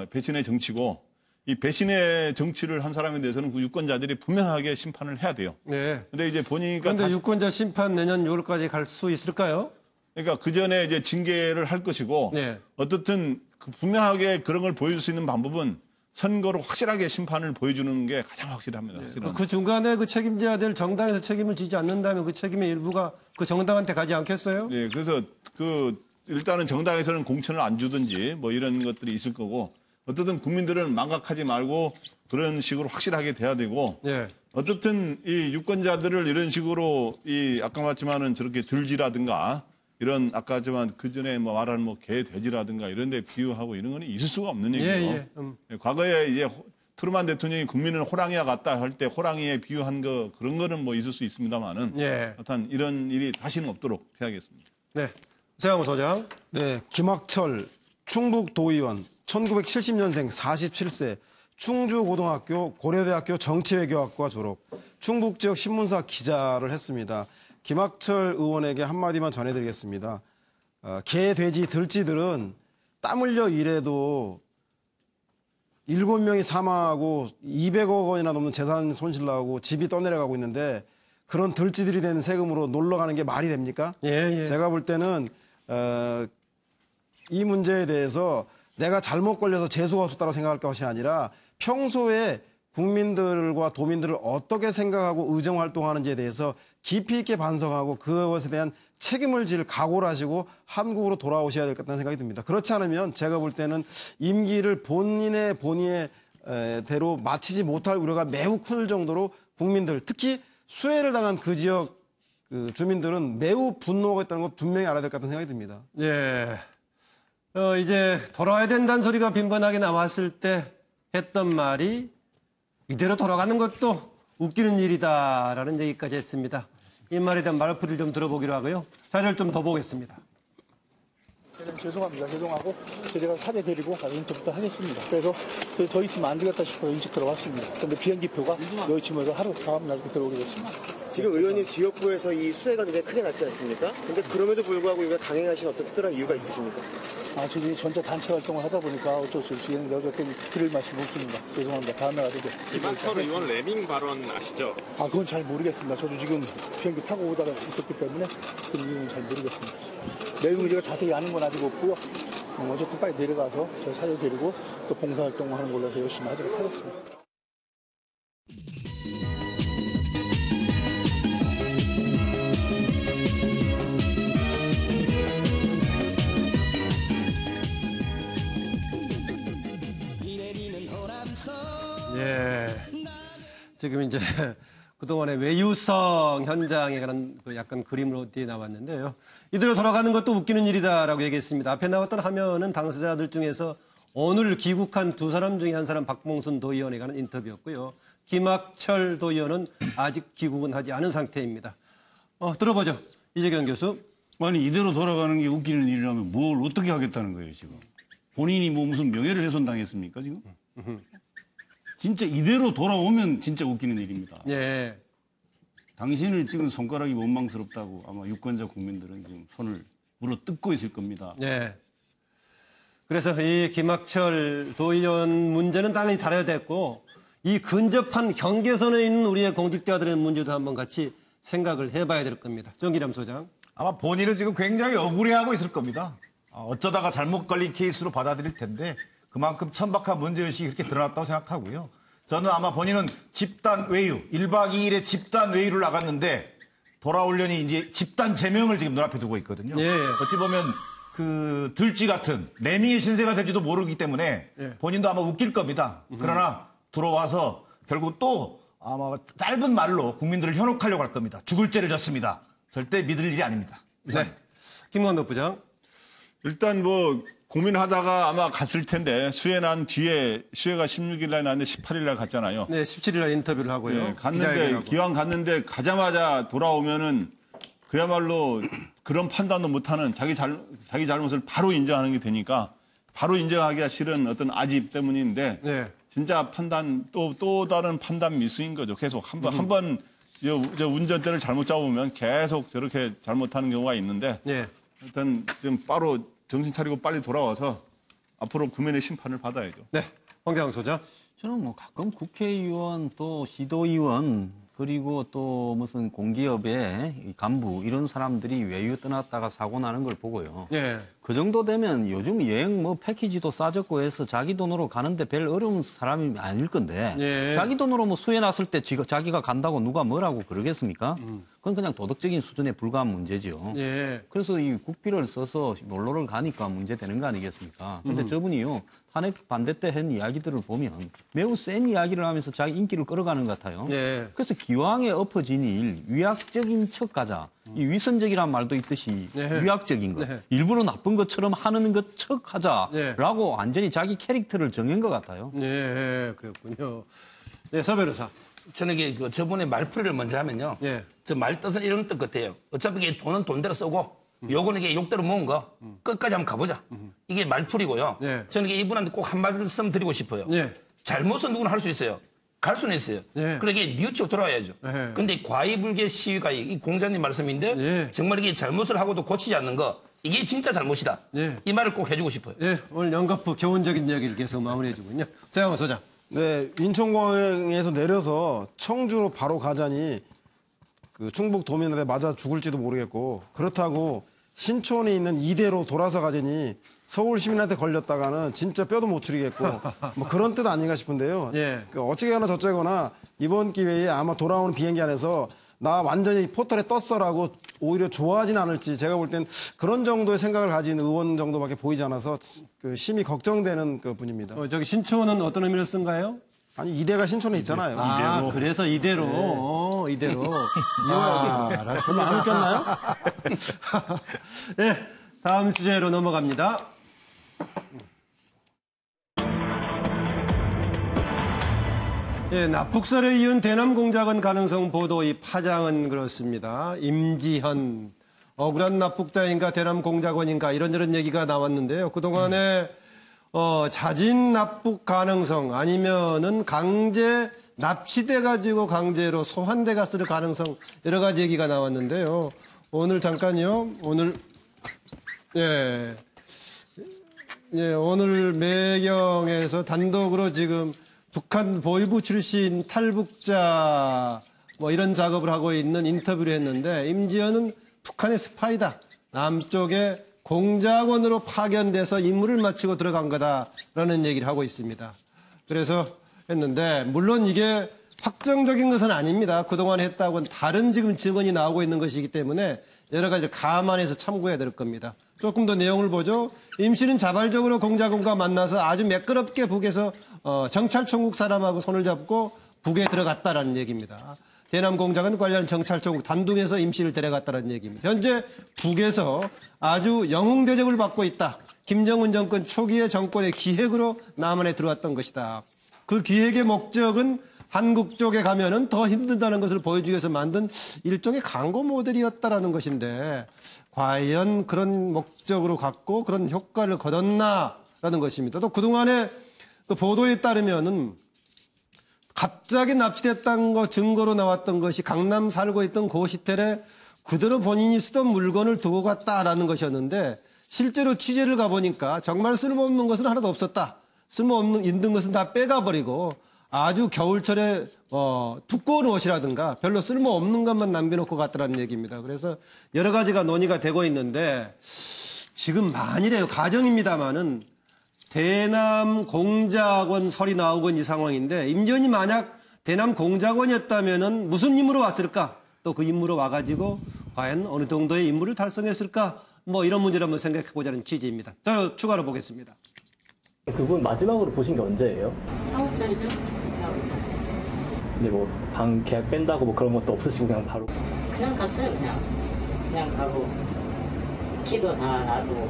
배신의 정치고 이 배신의 정치를 한 사람에 대해서는 그 유권자들이 분명하게 심판을 해야 돼요. 네. 근데 이제 보니까 그런데 유권자 심판 내년 6월까지 갈 수 있을까요? 그러니까 그 전에 이제 징계를 할 것이고 네. 어떻든 분명하게 그런 걸 보여줄 수 있는 방법은 선거로 확실하게 심판을 보여주는 게 가장 확실합니다. 네. 그 중간에 그 책임져야 될 정당에서 책임을 지지 않는다면 그 책임의 일부가 그 정당한테 가지 않겠어요? 네, 그래서 일단은 정당에서는 공천을 안 주든지 뭐 이런 것들이 있을 거고 어떻든 국민들은 망각하지 말고 그런 식으로 확실하게 돼야 되고 예. 어떻든 이 유권자들을 이런 식으로 아까 말했지만은 저렇게 들지라든가 이런 아까지만 그 전에 뭐 말하는 뭐 개 돼지라든가 이런 데 비유하고 이런 거는 있을 수가 없는 얘기예요. 과거에 이제 트루만 대통령이 국민은 호랑이와 같다 할 때 호랑이에 비유한 거 그런 거는 뭐 있을 수 있습니다만은 하여튼 이런 일이 다시는 없도록 해야겠습니다. 네. 최강호 소장. 네, 김학철 충북도의원 1970년생 47세 충주고등학교 고려대학교 정치외교학과 졸업 충북 지역 신문사 기자를 했습니다. 김학철 의원에게 한마디만 전해드리겠습니다. 개, 돼지, 들쥐들은 땀 흘려 일해도 7명이 사망하고 200억 원이나 넘는 재산 손실 나고 집이 떠내려가고 있는데 그런 들쥐들이 낸 세금으로 놀러 가는 게 말이 됩니까? 예. 제가 볼 때는 이 문제에 대해서 내가 잘못 걸려서 재수가 없었다고 생각할 것이 아니라 평소에 국민들과 도민들을 어떻게 생각하고 의정활동하는지에 대해서 깊이 있게 반성하고 그것에 대한 책임을 질 각오를 하시고 한국으로 돌아오셔야 될 것 같다는 생각이 듭니다. 그렇지 않으면 제가 볼 때는 임기를 본인의 대로 마치지 못할 우려가 매우 클 정도로 국민들, 특히 수해를 당한 그 지역 주민들은 매우 분노하고 있다는 걸 분명히 알아야 될 것 같다는 생각이 듭니다. 예. 이제 돌아와야 된다는 소리가 빈번하게 나왔을 때 했던 말이 이대로 돌아가는 것도 웃기는 일이다라는 얘기까지 했습니다. 이 말에 대한 말풀이를 좀 들어보기로 하고요. 자료를 좀 더 보겠습니다. 죄송합니다. 죄송하고 제가 사죄드리고 인터뷰도 하겠습니다. 그래서 더 있으면 안 되겠다 싶어서 일찍 들어왔습니다. 그런데 비행기표가 여기 지면서 하루 다음 날 이렇게 들어오게 됐습니다. 지금 의원님 지역구에서 이 수해가 굉장히 크게 났지 않습니까? 근데 그럼에도 불구하고 이거 강행하신 어떤 특별한 이유가 있으십니까? 저희 전체 단체 활동을 하다 보니까 어쩔 수 없이 어쨌든 드릴 말씀이 없습니다. 죄송합니다. 다음에 가지고. 김학철 의원 레밍 발언 아시죠? 그건 잘 모르겠습니다. 저도 지금 비행기 타고 오다가 있었기 때문에 그 이유는 잘 모르겠습니다. 내용을 제가 자세히 아는 건 아직 없고요. 어쨌든 빨리 내려가서 제가 사죄드리고 또 봉사활동을 하는 걸로 해서 열심히 하도록 하겠습니다. 예. 지금 이제 그동안의 외유성 현장에 관한 약간 그림으로 뒤에 나왔는데요. 이대로 돌아가는 것도 웃기는 일이다라고 얘기했습니다. 앞에 나왔던 화면은 당사자들 중에서 오늘 귀국한 두 사람 중에 한 사람 박봉순 도의원에 관한 인터뷰였고요. 김학철 도의원은 아직 귀국은 하지 않은 상태입니다. 들어보죠. 이재경 교수. 아니 이대로 돌아가는 게 웃기는 일이라면 뭘 어떻게 하겠다는 거예요 지금. 본인이 뭐 무슨 명예를 훼손당했습니까 지금? 진짜 이대로 돌아오면 진짜 웃기는 일입니다. 예. 당신을 찍은 손가락이 원망스럽다고 아마 유권자 국민들은 지금 손을 물어 뜯고 있을 겁니다. 예. 그래서 이 김학철 도의원 문제는 당연히 다뤄야 됐고 이 근접한 경계선에 있는 우리의 공직자들의 문제도 한번 같이 생각을 해봐야 될 겁니다. 정기람 소장. 아마 본인은 지금 굉장히 억울해하고 있을 겁니다. 어쩌다가 잘못 걸린 케이스로 받아들일 텐데 그만큼 천박한 문제의식이 그렇게 드러났다고 생각하고요. 저는 아마 본인은 집단 외유, 1박 2일의 집단 외유를 나갔는데 돌아오려니 이제 집단 제명을 지금 눈앞에 두고 있거든요. 예. 어찌 보면 그 들쥐 같은 레미의 신세가 될지도 모르기 때문에 본인도 아마 웃길 겁니다. 그러나 들어와서 결국 또 아마 짧은 말로 국민들을 현혹하려고 할 겁니다. 죽을 죄를 졌습니다. 절대 믿을 일이 아닙니다. 네. 김광덕 부장. 일단 뭐 고민하다가 아마 갔을 텐데 수해 난 뒤에 수해가 16일 날 났는데 18일 날 갔잖아요. 네, 17일 날 인터뷰를 하고요. 네, 갔는데 기왕 갔는데 가자마자 돌아오면은 그야말로 그런 판단도 못하는 자기 잘못을 바로 인정하는 게 되니까 바로 인정하기가 싫은 어떤 아집 때문인데 네. 진짜 판단 또 다른 판단 미스인 거죠. 계속 한번 저 운전대를 잘못 잡으면 계속 저렇게 잘못하는 경우가 있는데 네. 일단 좀 바로 정신 차리고 빨리 돌아와서 앞으로 국민의 심판을 받아야죠. 네, 황재영 소장. 저는 뭐 가끔 국회의원 또 시도의원 그리고 또 무슨 공기업의 간부 이런 사람들이 외유 떠났다가 사고 나는 걸 보고요. 예. 그 정도 되면 요즘 여행 뭐 패키지도 싸졌고 해서 자기 돈으로 가는데 별 어려운 사람이 아닐 건데 예. 자기 돈으로 뭐 수해 났을 때 자기가 간다고 누가 뭐라고 그러겠습니까? 그건 그냥 도덕적인 수준에 불과한 문제죠. 예. 그래서 이 국비를 써서 놀러를 가니까 문제되는 거 아니겠습니까? 근데 저분이요. 탄핵 반대 때 한 이야기들을 보면 매우 센 이야기를 하면서 자기 인기를 끌어가는 것 같아요. 예. 그래서 기왕에 엎어진 일, 위약적인 척 가자. 이 위선적이란 말도 있듯이 네. 위약적인 것. 네. 일부러 나쁜 것처럼 하는 것 척 하자라고 네. 완전히 자기 캐릭터를 정한 것 같아요. 네, 그렇군요. 네, 서 변호사. 저는 이게 저번에 말풀이를 먼저 하면요. 예. 저 말뜻은 이런 뜻 같아요. 어차피 이게 돈은 돈대로 쓰고 요거는 이게 욕대로 모은 거 끝까지 한번 가보자. 이게 말풀이고요. 예. 저는 이게 이분한테 꼭 한 말씀 드리고 싶어요. 예. 잘못은 누구나 할 수 있어요. 갈 수는 있어요. 예. 그러니까 이게 뉘우치고 돌아와야죠. 예. 근데 과이불개 시위가 이 공자님 말씀인데 예. 정말 이게 잘못을 하고도 고치지 않는 거 이게 진짜 잘못이다. 예. 이 말을 꼭 해주고 싶어요. 예, 오늘 연거푸 교훈적인 얘기를 계속 마무리해주군요. 서양호 소장. 네, 인천공항에서 내려서 청주로 바로 가자니 그 충북 도민한테 맞아 죽을지도 모르겠고 그렇다고 신촌에 있는 이대로 돌아서 가자니 서울 시민한테 걸렸다가는 진짜 뼈도 못 추리겠고 뭐 그런 뜻 아닌가 싶은데요. 예. 어찌거나 저쩌거나 이번 기회에 아마 돌아오는 비행기 안에서 나 완전히 포털에 떴어라고 오히려 좋아하진 않을지 제가 볼 땐 그런 정도의 생각을 가진 의원 정도밖에 보이지 않아서 그 심히 걱정되는 그 분입니다. 저기 신촌은 어떤 의미를 쓴가요? 아니 이대가 신촌에 있잖아요. 아, 이대로. 그래서 이대로. 네. 이대로. 알았습니다. 별로 안 웃겼나요? 네, 다음 주제로 넘어갑니다. 예, 납북설에 이은 대남 공작원 가능성 보도 이 파장은 그렇습니다. 임지현, 억울한 납북자인가 대남 공작원인가 이런저런 얘기가 나왔는데요. 그동안에 자진 납북 가능성 아니면은 강제 납치돼 가지고 강제로 소환돼 갔을 가능성 여러 가지 얘기가 나왔는데요. 오늘 잠깐요. 오늘 오늘 매경에서 단독으로 지금 북한 보위부 출신 탈북자 뭐 이런 작업을 하고 있는 인터뷰를 했는데 임지연은 북한의 스파이다. 남쪽에 공작원으로 파견돼서 임무를 마치고 들어간 거다라는 얘기를 하고 있습니다. 그래서 했는데 물론 이게 확정적인 것은 아닙니다. 그동안 했다고는 다른 지금 증언이 나오고 있는 것이기 때문에 여러 가지를 감안해서 참고해야 될 겁니다. 조금 더 내용을 보죠. 임 씨는 자발적으로 공작원과 만나서 아주 매끄럽게 북에서 정찰총국 사람하고 손을 잡고 북에 들어갔다라는 얘기입니다. 대남 공작원 관련 정찰총국 단둥에서 임 씨를 데려갔다는 얘기입니다. 현재 북에서 아주 영웅 대접을 받고 있다. 김정은 정권 초기의 정권의 기획으로 남한에 들어왔던 것이다. 그 기획의 목적은 한국 쪽에 가면은 더 힘들다는 것을 보여주기 위해서 만든 일종의 광고 모델이었다라는 것인데 과연 그런 목적으로 갖고 그런 효과를 거뒀나라는 것입니다. 또 그동안에 또 보도에 따르면은 갑자기 납치됐다는 거 증거로 나왔던 것이 강남 살고 있던 고시텔에 그대로 본인이 쓰던 물건을 두고 갔다라는 것이었는데 실제로 취재를 가보니까 정말 쓸모없는 것은 하나도 없었다. 쓸모없는 있는 것은 다 빼가버리고 아주 겨울철에 두꺼운 옷이라든가 별로 쓸모없는 것만 남겨놓고 갔다는 얘기입니다. 그래서 여러 가지가 논의가 되고 있는데 지금 만일에 가정입니다마는 대남 공작원 설이 나오고 있는 이 상황인데 임지연이 만약 대남 공작원이었다면은 무슨 임무로 왔을까? 또 그 임무로 와가지고 과연 어느 정도의 임무를 달성했을까? 뭐 이런 문제를 한번 생각해보자는 취지입니다. 저 추가로 보겠습니다. 그분 마지막으로 보신 게 언제예요? 4월달이죠. 근데 뭐 방 계약 뺀다고 뭐 그런 것도 없으시고 그냥 바로 그냥 갔어요. 그냥 가고 키도 다 놔두고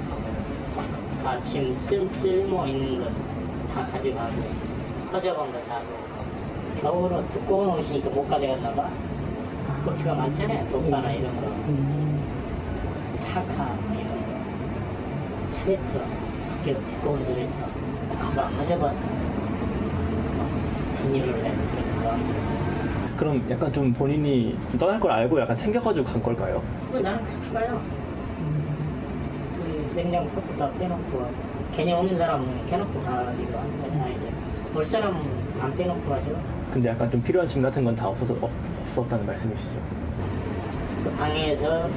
다 지금 쓸모 있는 거 다 가져가고 허접한 거 놔두고 겨울은 두꺼운 옷이니까 못 가져갔나 봐. 고추가 많잖아요. 독바나 이런 거. 타카 뭐 이런 거. 스웨터, 두꺼운 스웨터. 가방 가져가. 비닐을 내 그렇게 가방. 그럼 약간 좀 본인이 떠날 걸 알고 약간 챙겨가지고 간 걸까요? 나는 그렇게 가요. 냉장고 다 빼놓고 괜히 오는 사람은 켜놓고 가기도 하고 이제 올 사람은 안 빼놓고 가죠. 근데 약간 좀 필요한 짐 같은 건 다 없었다는 말씀이시죠? 그 방에서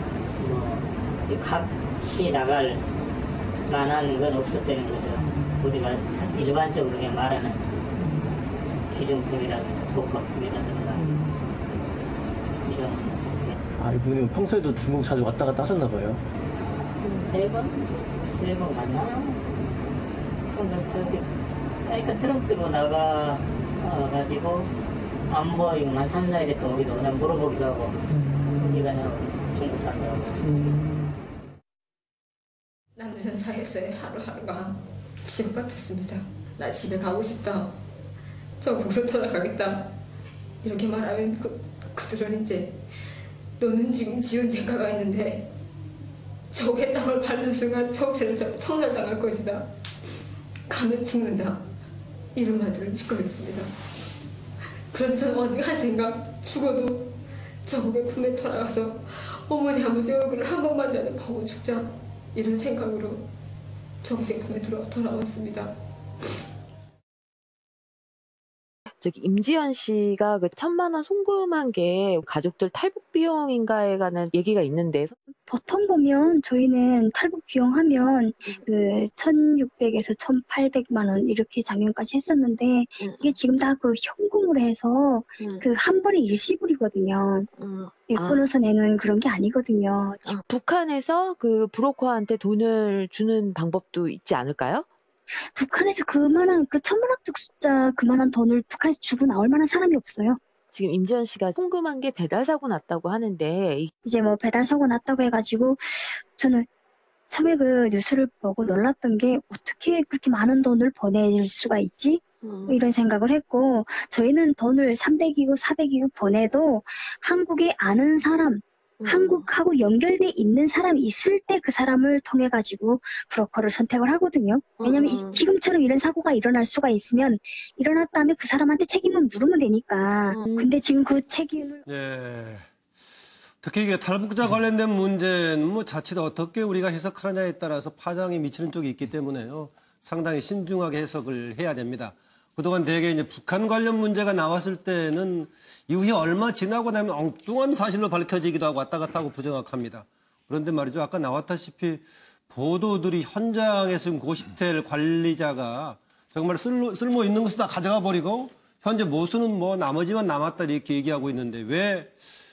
뭐 값이 나갈 만한 건 없었다는 거죠. 우리가 일반적으로 그냥 말하는 기존품이라든가 복합품이라든가 이런. 아, 이분이 평소에도 중국 자주 왔다 갔다 하셨나 봐요? 3번 갔나요? 그러니까 트럼프로 나가가지고 안 보이고 한 3, 4일 됐다 오기도 그냥 물어보기도 하고 어디 가냐고 중국 간다고. 남들 사이에서의 하루하루가 지옥 같았습니다. 나 집에 가고 싶다. 저국으로 돌아가겠다. 이렇게 말하면 그들은 이제 너는 지금 지은 죄가가 있는데 적의 땅을 밟는 순간 청살당할 것이다. 가면 죽는다. 이런 말들을 짓고 있습니다. 그런데 저는 오직 한 생각, 죽어도 저국의 품에 돌아가서 어머니 아버지 얼굴을 한 번만이라도 보고 죽자. 이런 생각으로 저국의 품에 돌아왔습니다. 저기 임지연 씨가 그 1,000만 원 송금한 게 가족들 탈북 비용인가에 관한 얘기가 있는데 보통 보면 저희는 탈북 비용 하면 그 1,600에서 1,800만 원 이렇게 작년까지 했었는데 이게 지금 다 그 현금으로 해서 그 한 번에 일시불이거든요. 끊어서 내는 그런 게 아니거든요. 북한에서 그 브로커한테 돈을 주는 방법도 있지 않을까요? 북한에서 그만한 그 천문학적 숫자 그만한 돈을 북한에서 주고 나올 만한 사람이 없어요. 지금 임지연 씨가 송금한 게 배달 사고 났다고 하는데 이제 뭐 배달 사고 났다고 해가지고 저는 처음에 그 뉴스를 보고 놀랐던 게 어떻게 그렇게 많은 돈을 보낼 수가 있지? 이런 생각을 했고 저희는 돈을 300이고 400이고 보내도 한국에 아는 사람 한국하고 연결돼 있는 사람이 있을 때 그 사람을 통해 가지고 브로커를 선택을 하거든요. 왜냐면 지금처럼 이런 사고가 일어날 수가 있으면 일어났다면 그 사람한테 책임을 물으면 되니까. 근데 지금 그 책임을 예. 특히 이게 탈북자 관련된 문제는 뭐 자칫 어떻게 우리가 해석하느냐에 따라서 파장이 미치는 쪽이 있기 때문에요. 상당히 신중하게 해석을 해야 됩니다. 그동안 대개 이제 북한 관련 문제가 나왔을 때는 이후에 얼마 지나고 나면 엉뚱한 사실로 밝혀지기도 하고 왔다 갔다 하고 부정확합니다. 그런데 말이죠. 아까 나왔다시피 보도들이 현장에 지금 고시텔 관리자가 정말 쓸모 있는 것을 다 가져가 버리고 현재 모수는 뭐 나머지만 남았다 이렇게 얘기하고 있는데 왜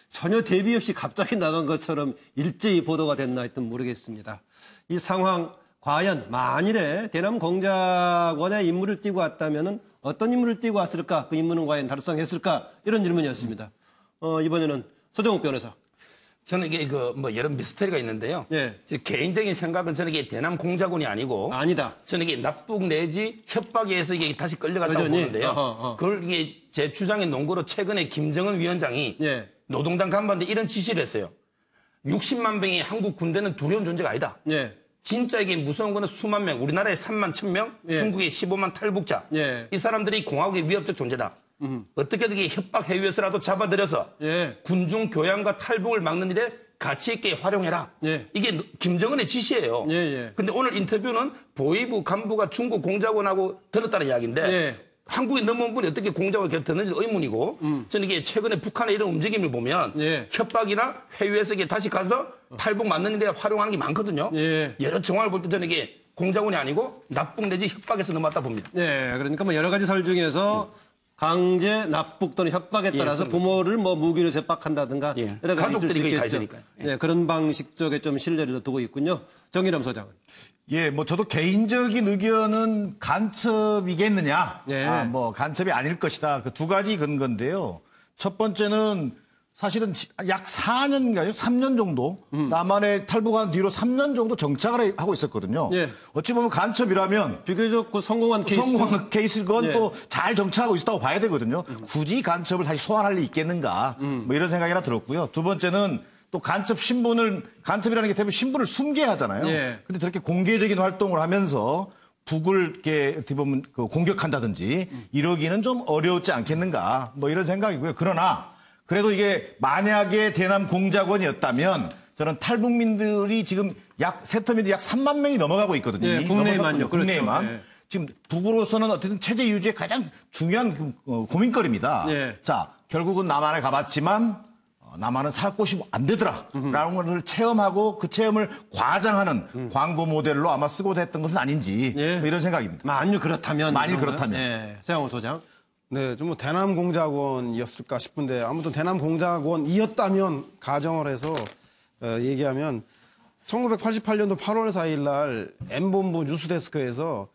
전혀 대비 없이 갑자기 나간 것처럼 일제히 보도가 됐나 하여튼 모르겠습니다. 이 상황 과연 만일에 대남 공작원의 임무를 띄고 왔다면은 어떤 임무를 띄고 왔을까? 그 임무는 과연 달성했을까? 이런 질문이었습니다. 이번에는 서정욱 변호사. 저는 이게 뭐 여러 미스터리가 있는데요. 예. 개인적인 생각은 저는 이게 대남 공작원이 아니고 아니다. 저는 이게 납북 내지 협박에 의해서 이게 다시 끌려갔다고 여전히? 보는데요. 그걸 이게 제 주장의 논거로 최근에 김정은 위원장이 예. 노동당 간부한테 이런 지시를 했어요. 60만 명의 한국 군대는 두려운 존재가 아니다. 예. 진짜 이게 무서운 거는 수만 명, 우리나라에 3만 1,000명, 예. 중국에 15만 탈북자. 예. 이 사람들이 공화국의 위협적 존재다. 어떻게든 협박 해위에서라도 잡아들여서 예. 군중 교양과 탈북을 막는 일에 가치 있게 활용해라. 예. 이게 김정은의 지시예요. 예. 근데 오늘 인터뷰는 보위부 간부가 중국 공작원하고 들었다는 이야기인데 예. 한국에 넘어온 분이 어떻게 공작원을 계속 듣는지 의문이고 저는 이게 최근에 북한의 이런 움직임을 보면 예. 협박이나 회유해서 이게 다시 가서 탈북 막는 일에 활용하는 게 많거든요. 예. 여러 정황을 볼 때 저는 이게 공작원이 아니고 납북 내지 협박에서 넘어왔다 봅니다. 네, 그러니까 뭐 여러 가지 설 중에서 강제 납북 또는 협박에 따라서 부모를 뭐 무기로 제박한다든가 여러 가지 있을 수 가족들이 있겠죠. 가 있으니까요. 네, 그런 방식 쪽에 좀 신뢰를 두고 있군요. 정일남 소장은. 예, 뭐 저도 개인적인 의견은 간첩이겠느냐, 예. 뭐 간첩이 아닐 것이다. 그 두 가지 근거인데요. 첫 번째는 사실은 약 4년인가요? 3년 정도 남한에 탈북한 뒤로 3년 정도 정착을 하고 있었거든요. 예. 어찌 보면 간첩이라면 비교적 성공한 케이스건 예. 또 잘 정착하고 있다고 봐야 되거든요. 굳이 간첩을 다시 소환할 일이 있겠는가 뭐 이런 생각이나 들었고요. 두 번째는 또 간첩이라는 게 대부분 신분을 숨겨야 하잖아요. 예. 근데 저렇게 공개적인 활동을 하면서 북을 이렇게 어떻게 보면 공격한다든지 이러기는 좀 어려웠지 않겠는가 뭐 이런 생각이고요. 그러나 그래도 이게 만약에 대남 공작원이었다면 저는 탈북민들이 지금 세터민들이 약 3만 명이 넘어가고 있거든요. 예, 국내에만요. 국내에만. 그렇죠. 예. 지금 북으로서는 어쨌든 체제 유지에 가장 중요한 고민거리입니다. 예. 자, 결국은 남한에 가봤지만 남한은 살 곳이 안 되더라라는 것을 체험하고 그 체험을 과장하는 광고 모델로 아마 쓰고자 했던 것은 아닌지 뭐 이런 생각입니다. 만일 그렇다면. 예. 세영호 소장. 네, 좀 뭐 대남 공작원이었을까 싶은데 아무튼 대남 공작원이었다면 가정을 해서 얘기하면 1988년도 8월 4일 날 M본부 뉴스데스크에서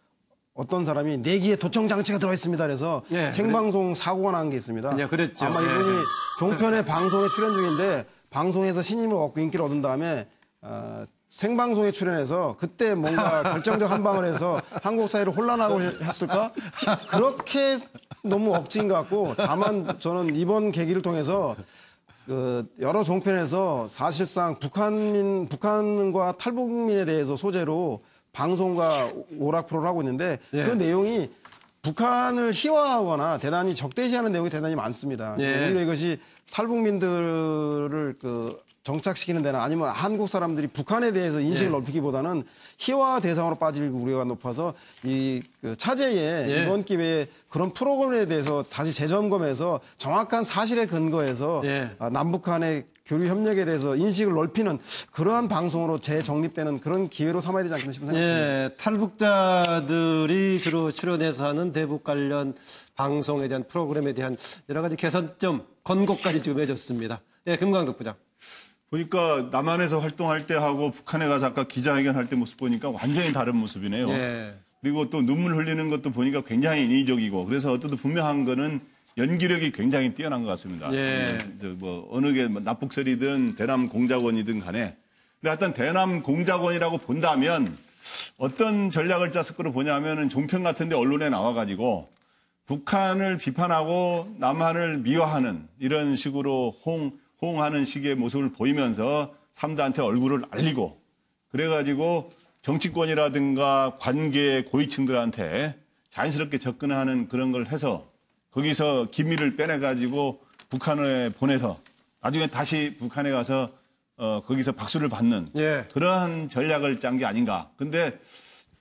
어떤 사람이 내기에 도청 장치가 들어있습니다. 그래서 네, 생방송 사고가 난 게 있습니다. 네, 그랬죠. 아마 이분이 종편의 방송에 출연 중인데 방송에서 신임을 얻고 인기를 얻은 다음에 생방송에 출연해서 그때 뭔가 결정적 한 방을 해서 한국 사회를 혼란하고 했을까? 그렇게 너무 억지인 것 같고 다만 저는 이번 계기를 통해서 여러 종편에서 사실상 북한과 탈북민에 대해서 소재로 방송과 오락 프로를 하고 있는데 그 내용이 북한을 희화하거나 대단히 적대시하는 내용이 대단히 많습니다. 오히려 이것이 탈북민들을 정착시키는 데나 아니면 한국 사람들이 북한에 대해서 인식을 넓히기보다는 희화 대상으로 빠질 우려가 높아서 차제에 이번 기회에 그런 프로그램에 대해서 다시 재점검해서 정확한 사실에 근거해서 남북한의 교류 협력에 대해서 인식을 넓히는 그러한 방송으로 재정립되는 그런 기회로 삼아야 되지 않겠나 싶은 생각입니다. 탈북자들이 주로 출연해서 하는 대북 관련 방송에 대한 프로그램에 대한 여러 가지 개선점, 권고까지 지금 해줬습니다. 김광덕 부장. 보니까 남한에서 활동할 때 하고 북한에 가서 아까 기자회견 할 때 모습 보니까 완전히 다른 모습이네요. 그리고 또 눈물 흘리는 것도 보니까 굉장히 인위적이고 그래서 어떤 분명한 거는 연기력이 굉장히 뛰어난 것 같습니다. 어느 게 납북설이든 대남 공작원이든 간에. 근데 하여튼 대남 공작원이라고 본다면 어떤 전략을 짰을 거로 보냐면은 종편 같은데 언론에 나와가지고 북한을 비판하고 남한을 미화하는 이런 식으로 호응하는 식의 모습을 보이면서 삼자한테 얼굴을 알리고 그래가지고 정치권이라든가 관계 고위층들한테 자연스럽게 접근하는 그런 걸 해서 거기서 기밀을 빼내가지고 북한에 보내서 나중에 다시 북한에 가서 거기서 박수를 받는 그러한 전략을 짠 게 아닌가. 근데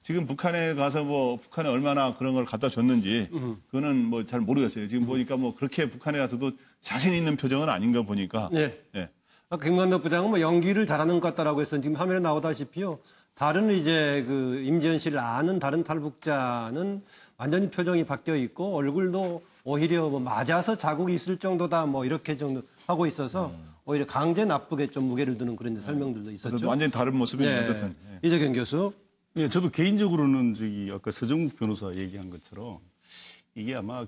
지금 북한에 가서 북한에 얼마나 그런 걸 갖다 줬는지 그거는 잘 모르겠어요. 지금 보니까 그렇게 북한에 가서도 자신 있는 표정은 아닌가 보니까. 김광덕 부장은 연기를 잘하는 것 같다라고 해서 지금 화면에 나오다시피요. 다른 임지연 씨를 아는 다른 탈북자는 완전히 표정이 바뀌어 있고 얼굴도 오히려 맞아서 자국이 있을 정도다 이렇게 정도 하고 있어서 오히려 강제 납북에 좀 무게를 두는 그런 설명들도 있었죠. 완전히 다른 모습이네요. 어쨌든. 이재경 교수. 예, 저도 개인적으로는 아까 서정국 변호사 얘기한 것처럼 이게 아마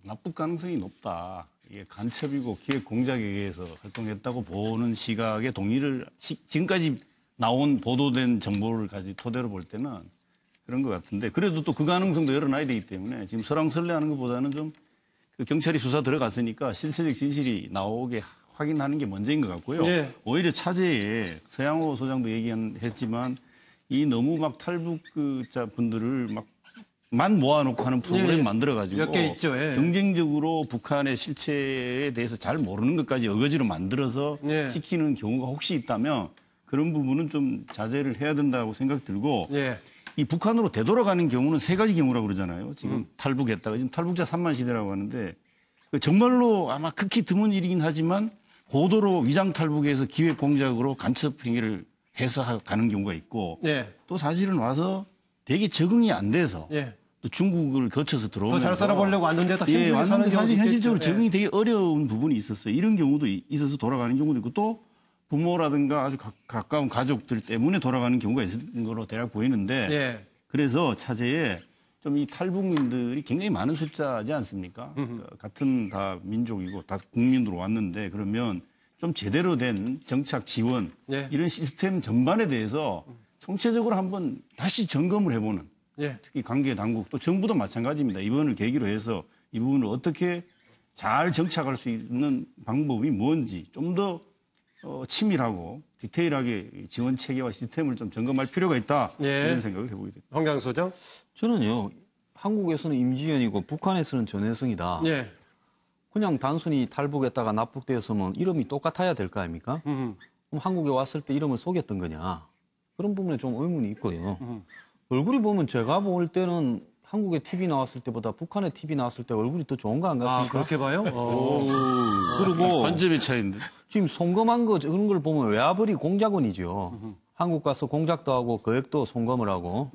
납북 가능성이 높다. 이게 간첩이고 기획 공작에 의해서 활동했다고 보는 시각에 동의를 지금까지 나온 보도된 정보를 토대로 볼 때는 그런 것 같은데 그래도 또 그 가능성도 열어놔야 되기 때문에 지금 설왕설래하는 것보다는 좀 경찰이 수사 들어갔으니까 실체적 진실이 나오게 확인하는 게 먼저인 것 같고요. 오히려 차제에 서양호 소장도 얘기했지만 이 너무 탈북자 분들을 만 모아놓고 하는 프로그램 만들어가지고 몇 개 있죠. 경쟁적으로 북한의 실체에 대해서 잘 모르는 것까지 어거지로 만들어서 시키는 경우가 혹시 있다면 그런 부분은 좀 자제를 해야 된다고 생각 들고 이 북한으로 되돌아가는 경우는 세 가지 경우라고 그러잖아요. 지금 탈북했다가 지금 탈북자 3만 시대라고 하는데 정말로 아마 극히 드문 일이긴 하지만 고도로 위장 탈북에서 기획 공작으로 간첩 행위를 해서 가는 경우가 있고 또 사실은 와서 되게 적응이 안 돼서 또 중국을 거쳐서 들어오면서 더 잘 살아보려고 왔는데도 힘들게 사는 왔는데 사실 경우도 현실적으로 있겠죠. 적응이 되게 어려운 부분이 있었어요. 이런 경우도 있어서 돌아가는 경우도 있고 또 부모라든가 아주 가까운 가족들 때문에 돌아가는 경우가 있는 거로 대략 보이는데 그래서 차제에 좀 이 탈북민들이 굉장히 많은 숫자지 않습니까? 같은 다 민족이고 다 국민으로 왔는데 그러면 좀 제대로 된 정착 지원 예. 이런 시스템 전반에 대해서 총체적으로 한번 다시 점검을 해보는 예. 특히 관계 당국 또 정부도 마찬가지입니다. 이번을 계기로 해서 이 부분을 어떻게 잘 정착할 수 있는 방법이 뭔지 좀 더 치밀하고 디테일하게 지원 체계와 시스템을 좀 점검할 필요가 있다. 예. 이런 생각을 해보게 됩니다. 황교안 소장. 저는요. 한국에서는 임지연이고 북한에서는 전혜성이다. 예. 그냥 단순히 탈북했다가 납북되었으면 이름이 똑같아야 될 거 아닙니까? 그럼 한국에 왔을 때 이름을 속였던 거냐. 그런 부분에 좀 의문이 있고요. 얼굴이 보면 제가 볼 때는 한국에 TV 나왔을 때보다 북한에 TV 나왔을 때 얼굴이 더 좋은 거 안 같습니까? 아, 그렇게 봐요? 그리고 관점의 차이인데. 지금 송금한 거 그런 걸 보면 외화벌이 공작원이죠. 한국 가서 공작도 하고 거액도 송금을 하고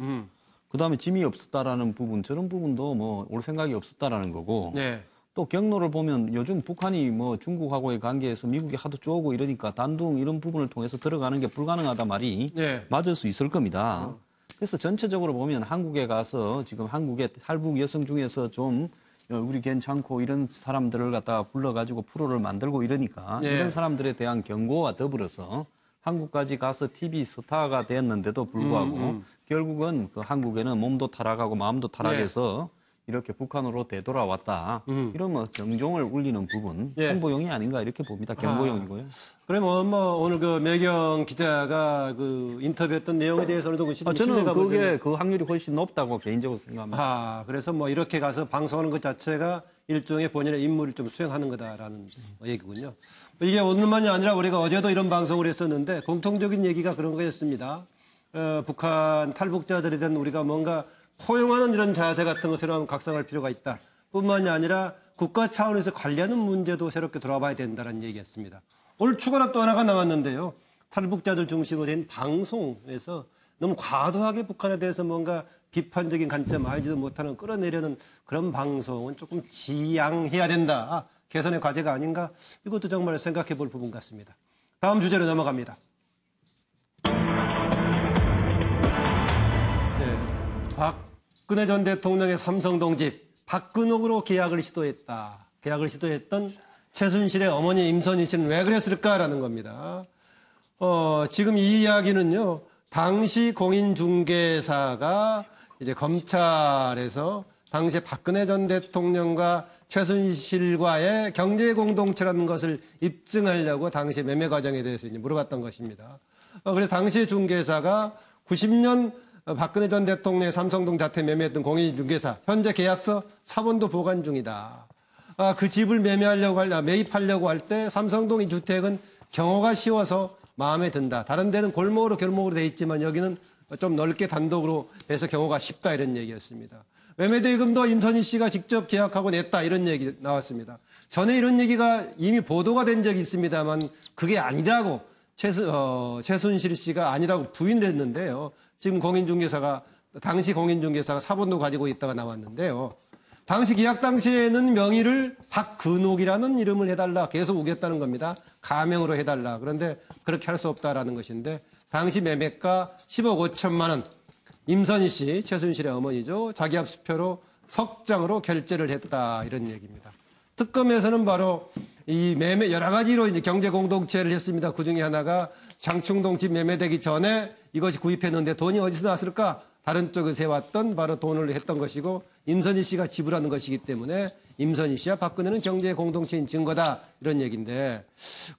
그다음에 짐이 없었다라는 부분 저런 부분도 뭐 올 생각이 없었다라는 거고 네. 또 경로를 보면 요즘 북한이 뭐 중국하고의 관계에서 미국이 하도 쪼고 이러니까 단둥 이런 부분을 통해서 들어가는 게 불가능하다 말이 네. 맞을 수 있을 겁니다. 그래서 전체적으로 보면 한국에 가서 지금 한국의 탈북 여성 중에서 좀 우리 괜찮고 이런 사람들을 갖다가 불러가지고 프로를 만들고 이러니까 네. 이런 사람들에 대한 경고와 더불어서 한국까지 가서 TV 스타가 됐는데도 불구하고 결국은 그 한국에는 몸도 타락하고 마음도 타락해서 이렇게 북한으로 되돌아왔다. 이런 뭐 경종을 울리는 부분, 예. 홍보용이 아닌가 이렇게 봅니다. 경고용이고요. 그러면 뭐 오늘 그 매경 기자가 그 인터뷰했던 내용에 대해서는 좀 저는 그게 그 확률이 훨씬 높다고 개인적으로 생각합니다. 아, 그래서 뭐 이렇게 가서 방송하는 것 자체가 일종의 본인의 임무를 좀 수행하는 거다라는 얘기군요. 이게 오늘만이 아니라 우리가 어제도 이런 방송을 했었는데 공통적인 얘기가 그런 거였습니다. 북한 탈북자들에 대한 우리가 뭔가 포용하는 이런 자세 같은 것을 한번 각성할 필요가 있다. 뿐만이 아니라 국가 차원에서 관리하는 문제도 새롭게 돌아봐야 된다는 얘기였습니다. 오늘 추가로 또 하나가 나왔는데요. 탈북자들 중심으로 된 방송에서 너무 과도하게 북한에 대해서 뭔가 비판적인 관점 알지도 못하는 끌어내려는 그런 방송은 조금 지양해야 된다. 개선의 과제가 아닌가? 이것도 정말 생각해 볼 부분 같습니다. 다음 주제로 넘어갑니다. 박근혜 전 대통령의 삼성동 집 박근옥으로 계약을 시도했다. 계약을 시도했던 최순실의 어머니 임선희 씨는 왜 그랬을까라는 겁니다. 지금 이 이야기는요. 당시 공인중개사가 이제 검찰에서 당시 박근혜 전 대통령과 최순실과의 경제 공동체라는 것을 입증하려고 당시 매매 과정에 대해서 이제 물어봤던 것입니다. 그래서 당시 중개사가 90년 박근혜 전 대통령의 삼성동 자택 매매했던 공인중개사 현재 계약서 사본도 보관 중이다. 그 집을 매입하려고 할 때 삼성동 이 주택은 경호가 쉬워서 마음에 든다. 다른 데는 골목으로 돼 있지만 여기는 좀 넓게 단독으로 해서 경호가 쉽다 이런 얘기였습니다. 매매대금도 임선희 씨가 직접 계약하고 냈다 이런 얘기 나왔습니다. 전에 이런 얘기가 이미 보도가 된 적이 있습니다만 그게 아니라고 최순실 씨가 아니라고 부인을 했는데요. 지금 당시 공인중개사가 사본도 가지고 있다가 나왔는데요. 당시 계약 당시에는 명의를 박근옥이라는 이름을 해달라 계속 우겼다는 겁니다. 가명으로 해달라. 그런데 그렇게 할 수 없다라는 것인데 당시 매매가 10억 5천만 원. 임선희 씨, 최순실의 어머니죠. 자기합수표로 석장으로 결제를 했다 이런 얘기입니다. 특검에서는 바로 이 매매 여러 가지로 이제 경제 공동체를 했습니다. 그 중에 하나가 장충동 집 매매되기 전에 이것이 구입했는데 돈이 어디서 나왔을까? 다른 쪽에서 해왔던 바로 돈을 했던 것이고 임선희 씨가 지불하는 것이기 때문에 임선희 씨와 박근혜는 경제 공동체인 증거다 이런 얘기인데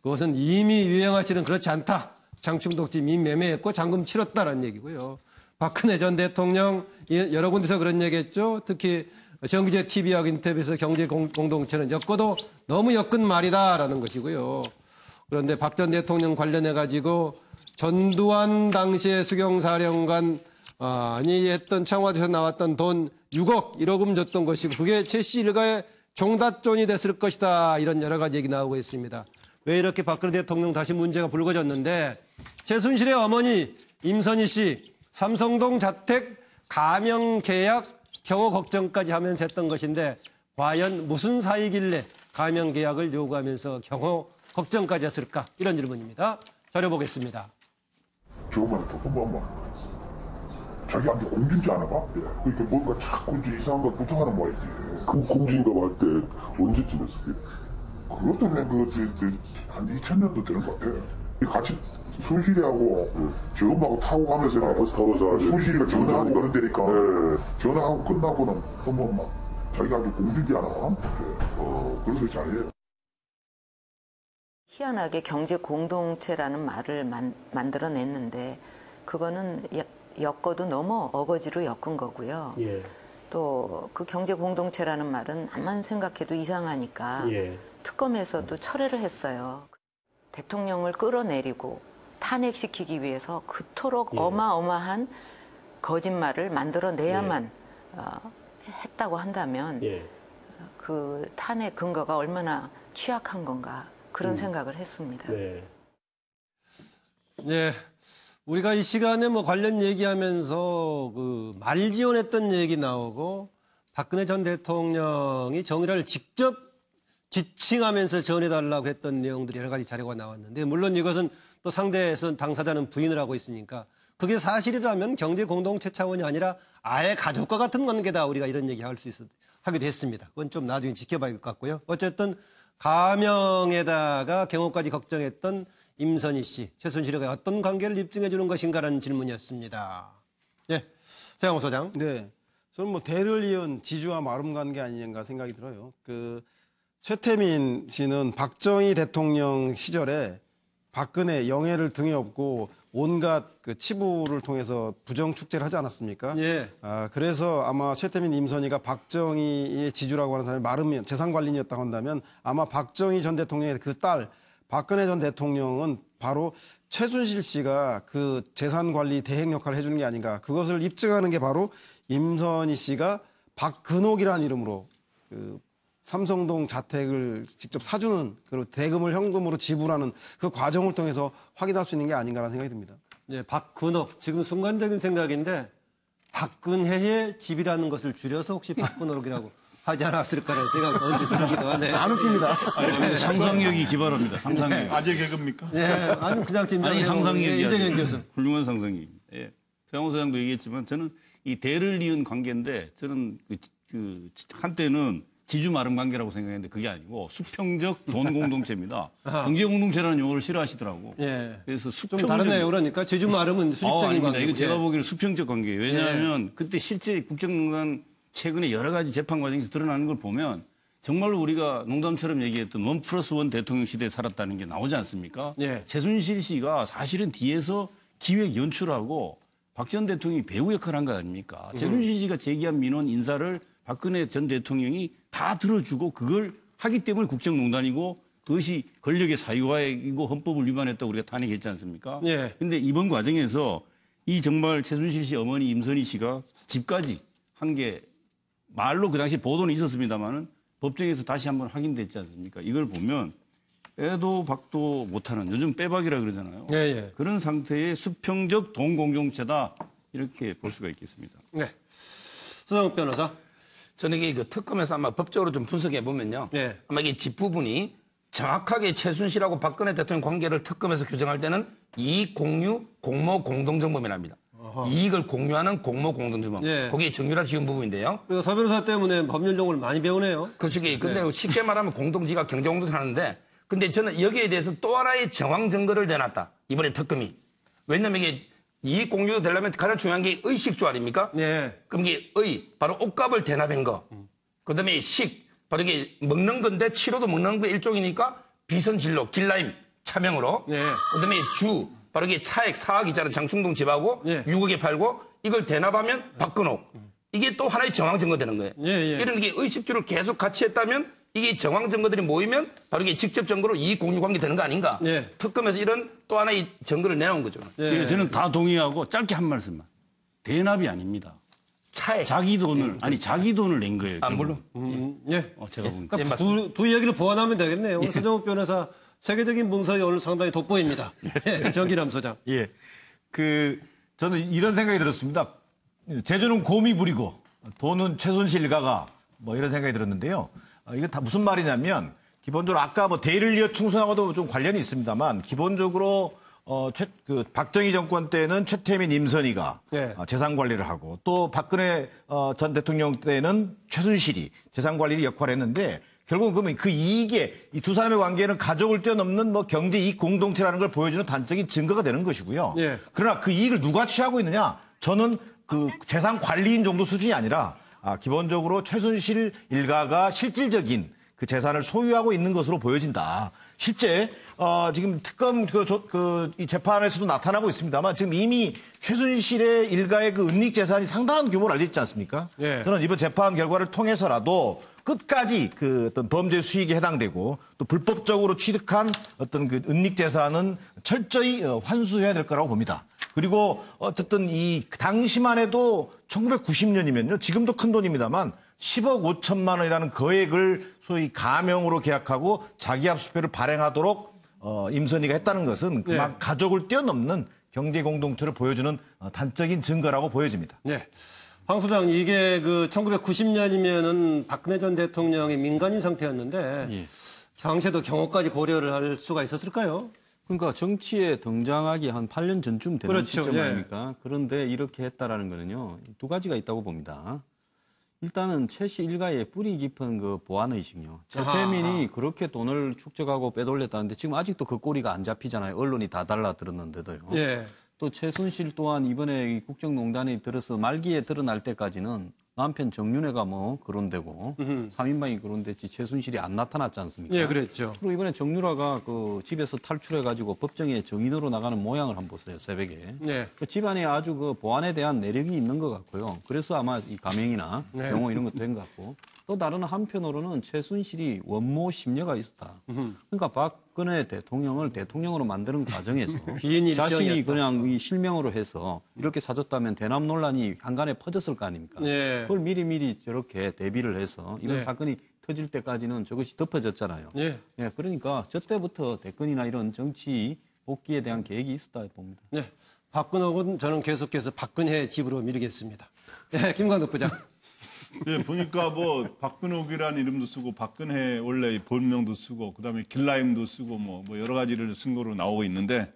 그것은 이미 유영하 씨는 그렇지 않다. 장충동 집 이미 매매했고 잔금 치렀다는 얘기고요. 박근혜 전 대통령 여러 군데서 그런 얘기했죠. 특히 정규제 TV하고 인터뷰에서 경제 공동체는 엮어도 너무 엮은 말이다라는 것이고요. 그런데 박 전 대통령 관련해가지고 전두환 당시의 수경사령관 했던 청와대에서 나왔던 돈 6억 1억음 줬던 것이고 그게 최 씨 일가의 종잣돈이 됐을 것이다. 이런 여러 가지 얘기 나오고 있습니다. 왜 이렇게 박근혜 대통령 다시 문제가 불거졌는데 최순실의 어머니 임선희 씨 삼성동 자택 가명 계약 경호 걱정까지 하면서 했던 것인데 과연 무슨 사이길래 가명 계약을 요구하면서 경호 걱정까지 했을까? 이런 질문입니다. 자료 보겠습니다. 자기한테 공주인지 아나 봐. 그러니까 뭔가 자꾸 이제 이상한 걸 부탁하는 모양이지. 그 공주인가 봐 할 때 언제쯤이었어? 그것도 한 2000년도 되는 것 같아. 같이 순실이하고 저 엄마하고 타고 가면서 순실이가 전화하고 그런 데니까 전화하고 끝나고는 어머 막 자기가 아주 공주인지 아나 봐. 그래서 잘해요. 희한하게 경제 공동체라는 말을 만들어냈는데 그거는 엮어도 너무 어거지로 엮은 거고요. 예. 또 그 경제 공동체라는 말은 암만 생각해도 이상하니까 예. 특검에서도 철회를 했어요. 대통령을 끌어내리고 탄핵시키기 위해서 그토록 어마어마한 거짓말을 만들어내야만 했다고 한다면 그 탄핵 근거가 얼마나 취약한 건가 그런 생각을 했습니다. 네. 우리가 이 시간에 뭐 관련 얘기하면서 그 말지원했던 얘기 나오고 박근혜 전 대통령이 정의를 직접 지칭하면서 전해달라고 했던 내용들이 여러 가지 자료가 나왔는데 물론 이것은 또 상대에서 당사자는 부인을 하고 있으니까 그게 사실이라면 경제 공동체 차원이 아니라 아예 가족과 같은 관계다 우리가 이런 얘기 하기도 했습니다. 그건 좀 나중에 지켜봐야 할 것 같고요. 어쨌든 가명에다가 경호까지 걱정했던 임선희 씨, 최순실과 어떤 관계를 입증해 주는 것인가라는 질문이었습니다. 예, 최양호 소장. 네, 저는 뭐 대를 이은 지주와 마름 관계 아니냐 생각이 들어요. 그 최태민 씨는 박정희 대통령 시절에 박근혜 영예를 등에 업고 온갖 그 치부를 통해서 부정 축제를 하지 않았습니까? 예. 그래서 아마 최태민, 임선희가 박정희의 지주라고 하는 사람이 마름 재산 관리인이었다고 한다면 아마 박정희 전 대통령의 그 딸 박근혜 전 대통령은 바로 최순실 씨가 그 재산 관리 대행 역할을 해주는 게 아닌가. 그것을 입증하는 게 바로 임선희 씨가 박근옥이라는 이름으로 그 삼성동 자택을 직접 사주는 그리고 대금을 현금으로 지불하는 그 과정을 통해서 확인할 수 있는 게 아닌가라는 생각이 듭니다. 예, 박근옥. 지금 순간적인 생각인데 박근혜의 집이라는 것을 줄여서 혹시 박근옥이라고 하지 않았을까라는 생각이 언제 들기도 하네요. 안 웃깁니다. 상상력이 기발합니다. 상상력. 아재 개그입니까? 네, 아니 그냥 지금 상상력이 이재경 교수. 훌륭한 상상력. 예. 최양호 소장도 얘기했지만 저는 이 대를 이은 관계인데 저는 그 한때는 지주 마름 관계라고 생각했는데 그게 아니고 수평적 돈 공동체입니다. 경제 공동체라는 용어를 싫어하시더라고. 예. 그래서 좀 다르네요. 그러니까 지주 마름은 수직적인 관계. 이거 제가 보기에는 수평적 관계예요. 왜냐하면 그때 실제 국정농단 최근에 여러 가지 재판 과정에서 드러나는 걸 보면 정말로 우리가 농담처럼 얘기했던 1+1 대통령 시대에 살았다는 게 나오지 않습니까? 예. 최순실 씨가 사실은 뒤에서 기획 연출하고 박 전 대통령이 배우 역할을 한 거 아닙니까? 최순실 씨가 제기한 민원 인사를 박근혜 전 대통령이 다 들어주고 그걸 하기 때문에 국정농단이고 그것이 권력의 사유화이고 헌법을 위반했다고 우리가 탄핵했지 않습니까? 그런데 이번 과정에서 이 정말 최순실 씨 어머니 임선희 씨가 집까지 한 게 말로 그 당시 보도는 있었습니다만은 법정에서 다시 한번 확인됐지 않습니까? 이걸 보면 애도 박도 못하는 요즘 빼박이라 그러잖아요. 그런 상태의 수평적 돈 공동체다 이렇게 볼 수가 있겠습니다. 네, 수정욱 변호사. 저는 이게 그 특검에서 아마 법적으로 좀 분석해 보면요. 아마 이게 뒷부분이 정확하게 최순실하고 박근혜 대통령 관계를 특검에서 규정할 때는 이익 공유 공모 공동정범이랍니다. 이익을 공유하는 공모 공동정범. 그게 정유라 지은 부분인데요. 그리고 서 변호사 때문에 법률 용어를 많이 배우네요. 그렇죠. 근데 쉽게 말하면 공동지가 경제공동체 하는데 근데 저는 여기에 대해서 또 하나의 정황 증거를 내놨다. 이번에 특검이. 왜냐면 이게 이익 공유가 되려면 가장 중요한 게 의식주 아닙니까? 그럼 이게 바로 옷값을 대납한 거. 그 다음에 식, 바로 이게 먹는 건데 치료도 먹는 거 일종이니까 비선진로, 길라임, 차명으로. 그 다음에 주, 바로 이게 차액, 사억 있잖아요. 장충동 집하고 6억에 팔고 이걸 대납하면 박근옥. 이게 또 하나의 정황 증거 되는 거예요. 이런 게 의식주를 계속 같이 했다면 이게 정황 증거들이 모이면 바로 이게 직접 증거로 이익 공유 관계 되는 거 아닌가. 특검에서 이런 또 하나의 증거를 내놓은 거죠. 그래서 저는 다 동의하고 짧게 한 말씀만. 대납이 아닙니다. 차액. 자기 돈을, 자기 돈을 낸 거예요. 물론. 제가 보니까. 그러니까 두 얘기를 보완하면 되겠네요. 오늘 서정욱 변호사 세계적인 문서에 오늘 상당히 돋보입니다. 정기남 소장. 저는 이런 생각이 들었습니다. 제주는 곰이 부리고 돈은 최순실 일가가 뭐 이런 생각이 들었는데요. 이건 다 무슨 말이냐면 기본적으로 아까 뭐 대를 이어 충성하고도 좀 관련이 있습니다만 기본적으로 박정희 정권 때는 최태민, 임선희가 네. 재산 관리를 하고 또 박근혜 전 대통령 때는 최순실이 재산 관리 역할을 했는데 결국은 그러면 그 이익에 이 두 사람의 관계는 가족을 뛰어넘는 뭐 경제 이익 공동체라는 걸 보여주는 단적인 증거가 되는 것이고요. 예. 그러나 그 이익을 누가 취하고 있느냐? 저는 그 재산 관리인 정도 수준이 아니라 기본적으로 최순실 일가가 실질적인 그 재산을 소유하고 있는 것으로 보여진다. 실제 지금 특검 이 재판에서도 나타나고 있습니다만 지금 이미 최순실의 일가의 그 은닉 재산이 상당한 규모를 알려졌지 않습니까? 예. 저는 이번 재판 결과를 통해서라도 끝까지 그 어떤 범죄 수익에 해당되고 또 불법적으로 취득한 어떤 그 은닉 재산은 철저히 환수해야 될 거라고 봅니다. 그리고 어쨌든 이 당시만 해도 1990년이면요. 지금도 큰 돈입니다만 10억 5천만 원이라는 거액을 소위 가명으로 계약하고 자기 압수표를 발행하도록 임선희가 했다는 것은 그만 네. 가족을 뛰어넘는 경제 공동체를 보여주는 단적인 증거라고 보여집니다. 네. 황 소장, 이게 그 1990년이면은 박근혜 전 대통령이 민간인 상태였는데 예. 당시에도 경호까지 고려를 할 수가 있었을까요? 그러니까 정치에 등장하기 한 8년 전쯤 되는 그렇죠. 시점 예. 아닙니까? 그런데 이렇게 했다라는 거는요. 두 가지가 있다고 봅니다. 일단은 최 씨 일가의 뿌리 깊은 그 보안의식요. 최태민이 그렇게 돈을 축적하고 빼돌렸다는데 지금 아직도 그 꼬리가 안 잡히잖아요. 언론이 다 달라들었는데도요. 예. 또 최순실 또한 이번에 이 국정농단이 들어서 말기에 드러날 때까지는 남편 정윤회가 뭐 거론되고 3인방이 거론됐지 최순실이 안 나타났지 않습니까? 예, 그랬죠. 그리고 이번에 정유라가 그 집에서 탈출해가지고 법정에 정인으로 나가는 모양을 한번 보세요, 새벽에. 예. 그 집안에 아주 그 보안에 대한 내력이 있는 것 같고요. 그래서 아마 이 가명이나 네. 경호 이런 것도 된 것 같고. 또 다른 한편으로는 최순실이 원모 심려가 있었다. 그러니까 박근혜 대통령을 대통령으로 만드는 과정에서 긴 일정이었다. 자신이 그냥 이 실명으로 해서 이렇게 사줬다면 대남 논란이 한간에 퍼졌을 거 아닙니까? 예. 그걸 미리미리 저렇게 대비를 해서 이런 네. 사건이 터질 때까지는 저것이 덮어졌잖아요. 예. 예, 그러니까 저 때부터 대권이나 이런 정치 복귀에 대한 계획이 있었다 봅니다. 네. 박근홍은 저는 계속해서 박근혜 집으로 밀겠습니다. 예, 김광덕 부장. 예, 보니까 뭐 박근옥이라는 이름도 쓰고 박근혜 원래 본명도 쓰고 그다음에 길라임도 쓰고 뭐 여러 가지를 쓴 거로 나오고 있는데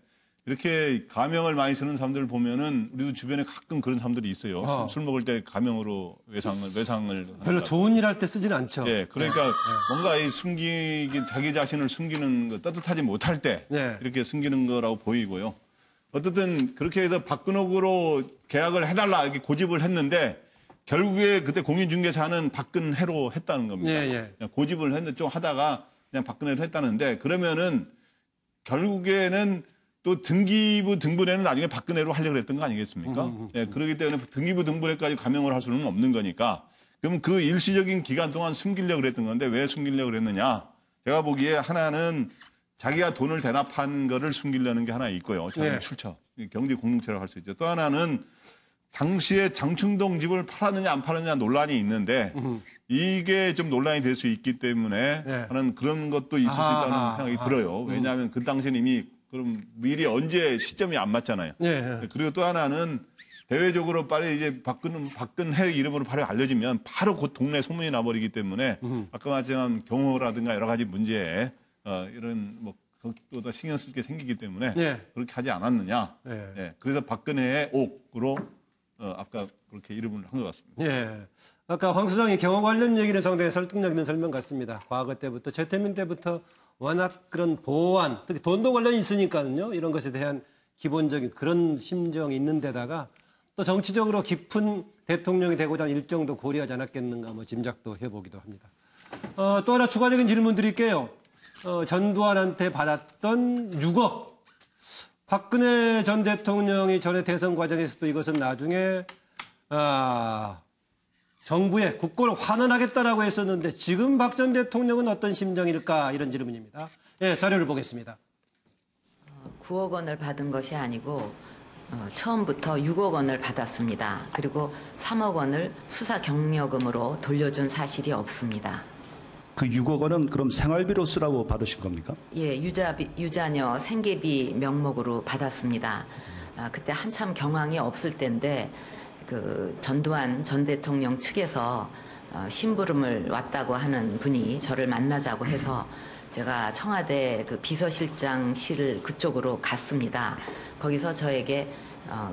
이렇게 가명을 많이 쓰는 사람들 보면은 우리도 주변에 가끔 그런 사람들이 있어요. 술 먹을 때 가명으로 외상을 별로 좋은 일 할 때 쓰지는 않죠. 예, 그러니까 뭔가 이 자기 자신을 숨기는 거 떳떳하지 못할 때 이렇게 숨기는 거라고 보이고요. 어쨌든 그렇게 해서 박근옥으로 계약을 해달라 이렇게 고집을 했는데 결국에 그때 공인중개사는 박근혜로 했다는 겁니다. 예. 그냥 고집을 했는데 좀 하다가 그냥 박근혜로 했다는데 그러면은 결국에는 또 등기부 등본에는 나중에 박근혜로 하려고 했던 거 아니겠습니까? 예, 그렇기 때문에 등기부 등본에까지 가명을 할 수는 없는 거니까 그럼 그 일시적인 기간 동안 숨기려고 했던 건데 왜 숨기려고 했느냐? 제가 보기에 하나는 자기가 돈을 대납한 거를 숨기려는 게 하나 있고요. 자기 출처, 경제 공동체라고 할 수 있죠. 또 하나는 당시에 장충동 집을 팔았느냐 안 팔았느냐 논란이 있는데 이게 좀 논란이 될 수 있기 때문에 하는 그런 것도 있을 수 있다는 생각이 들어요. 왜냐하면 그 당시는 이미 그럼 미리 언제 시점이 안 맞잖아요. 그리고 또 하나는 대외적으로 빨리 이제 박근혜 이름으로 바로 알려지면 바로 곧 동네 소문이 나버리기 때문에 아까 말했지만 경호라든가 여러 가지 문제에 이런 뭐 그것보다 신경 쓸 게 생기기 때문에 그렇게 하지 않았느냐. 그래서 박근혜의 옥으로 아까 그렇게 이름을 한 것 같습니다. 예. 아까 황 수장이 경호 관련 얘기는 상당히 설득력 있는 설명 같습니다. 과거 때부터, 최태민 때부터 워낙 그런 보안, 특히 돈도 관련이 있으니까요. 이런 것에 대한 기본적인 그런 심정이 있는 데다가 또 정치적으로 깊은 대통령이 되고자 하는 일정도 고려하지 않았겠는가 뭐 짐작도 해보기도 합니다. 또 하나 추가적인 질문 드릴게요. 전두환한테 받았던 6억. 박근혜 전 대통령이 전에 대선 과정에서도 이것은 나중에 정부에 국고를 환원하겠다라고 했었는데 지금 박 전 대통령은 어떤 심정일까 이런 질문입니다. 예, 자료를 보겠습니다. 9억 원을 받은 것이 아니고 처음부터 6억 원을 받았습니다. 그리고 3억 원을 수사 경력금으로 돌려준 사실이 없습니다. 그 6억 원은 그럼 생활비로 쓰라고 받으신 겁니까? 예, 유자녀 생계비 명목으로 받았습니다. 그때 한참 경황이 없을 때인데 그 전두환 전 대통령 측에서 심부름을 왔다고 하는 분이 저를 만나자고 해서 제가 청와대 그 비서실장실 그쪽으로 갔습니다. 거기서 저에게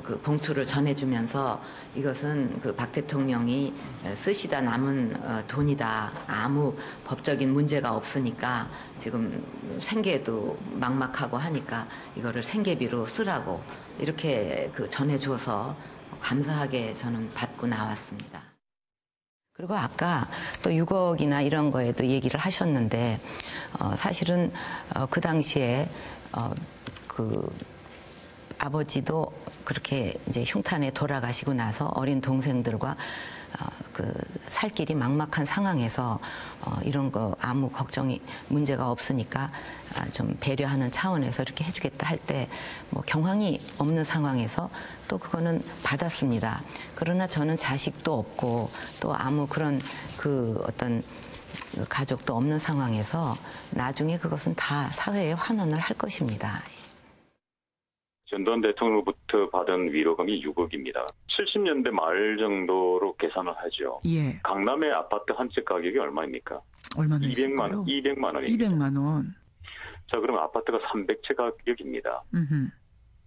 그 봉투를 전해주면서 이것은 그 박 대통령이 쓰시다 남은 돈이다. 아무 법적인 문제가 없으니까 지금 생계도 막막하고 하니까 이거를 생계비로 쓰라고 이렇게 그 전해줘서 감사하게 저는 받고 나왔습니다. 그리고 아까 또 6억이나 이런 거에도 얘기를 하셨는데 사실은 그 당시에 그 아버지도 그렇게 이제 흉탄에 돌아가시고 나서 어린 동생들과 그 살 길이 막막한 상황에서 이런 거 아무 걱정이 문제가 없으니까 좀 배려하는 차원에서 이렇게 해주겠다 할 때 뭐 경황이 없는 상황에서 또 그거는 받았습니다. 그러나 저는 자식도 없고 또 아무 그런 그 어떤 가족도 없는 상황에서 나중에 그것은 다 사회에 환원을 할 것입니다. 전두환 대통령으로부터 받은 위로금이 6억입니다. 70년대 말 정도로 계산을 하죠. 예. 강남의 아파트 한 채 가격이 얼마입니까? 얼마나 200만 원입니다. 200만 원. 자, 그럼 아파트가 300채 가격입니다. 음흠.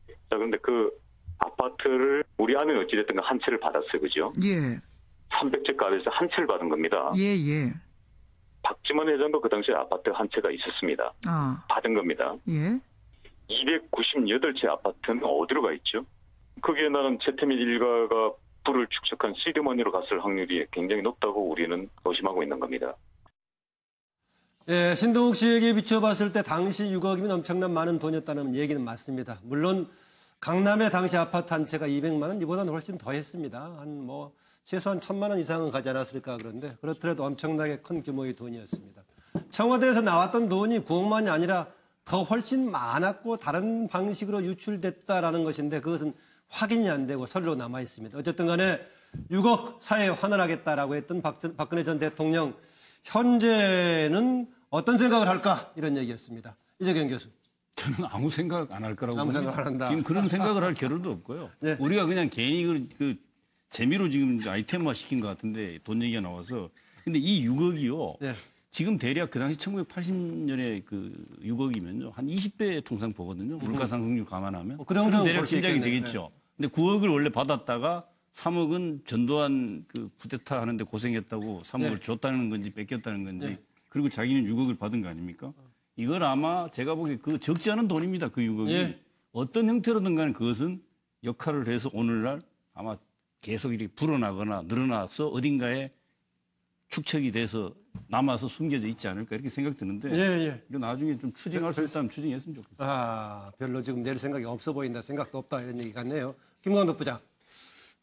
자, 그런데 그 아파트를 우리 아내는 어찌됐든 한 채를 받았어요. 그죠? 예. 300채 가격에서 한 채를 받은 겁니다. 예, 예. 박지원 회장도 그 당시에 아파트 한 채가 있었습니다. 받은 겁니다. 예. 298채 아파트는 어디로 가 있죠? 거기에 나는 최태민 일가가 부를 축적한 시드머니로 갔을 확률이 굉장히 높다고 우리는 의심하고 있는 겁니다. 예, 신동욱 씨에게 비춰봤을 때 당시 6억이면 엄청난 많은 돈이었다는 얘기는 맞습니다. 물론 강남의 당시 아파트 한 채가 200만 원, 이보다는 훨씬 더 했습니다. 최소한 1,000만 원 이상은 가지 않았을까 그런데 그렇더라도 엄청나게 큰 규모의 돈이었습니다. 청와대에서 나왔던 돈이 9억만이 아니라 더 훨씬 많았고 다른 방식으로 유출됐다라는 것인데 그것은 확인이 안 되고 서류로 남아 있습니다. 어쨌든 간에 6억 사회에 환원하겠다라고 했던 박근혜 전 대통령 현재는 어떤 생각을 할까 이런 얘기였습니다. 이재경 교수. 저는 아무 생각 안 할 거라고 아무 생각 안 한다. 지금 그런 생각을 할 겨를도 없고요. 네. 우리가 그냥 괜히 그 재미로 지금 아이템화 시킨 것 같은데 돈 얘기가 나와서. 근데 이 6억이요. 네. 지금 대략 그 당시 1980년에 그 6억이면요. 한 20배 통상 보거든요. 물가 상승률 감안하면. 그 정도는 대략 시작이 되겠죠. 네. 근데 9억을 원래 받았다가 3억은 전두환 그 쿠데타 하는데 고생했다고 3억을 네. 줬다는 건지 뺏겼다는 건지 네. 그리고 자기는 6억을 받은 거 아닙니까? 이걸 아마 제가 보기에 그 적지 않은 돈입니다. 그 6억이. 네. 어떤 형태로든 간에 그것은 역할을 해서 오늘날 아마 계속 이렇게 불어나거나 늘어나서 어딘가에 축적이 돼서 남아서 숨겨져 있지 않을까 이렇게 생각 드는데 이거 나중에 좀 추징할 수 있다면 추징했으면 좋겠어요. 별로 지금 낼 생각이 없어 보인다, 생각도 없다 이런 얘기 같네요. 김광덕 부장.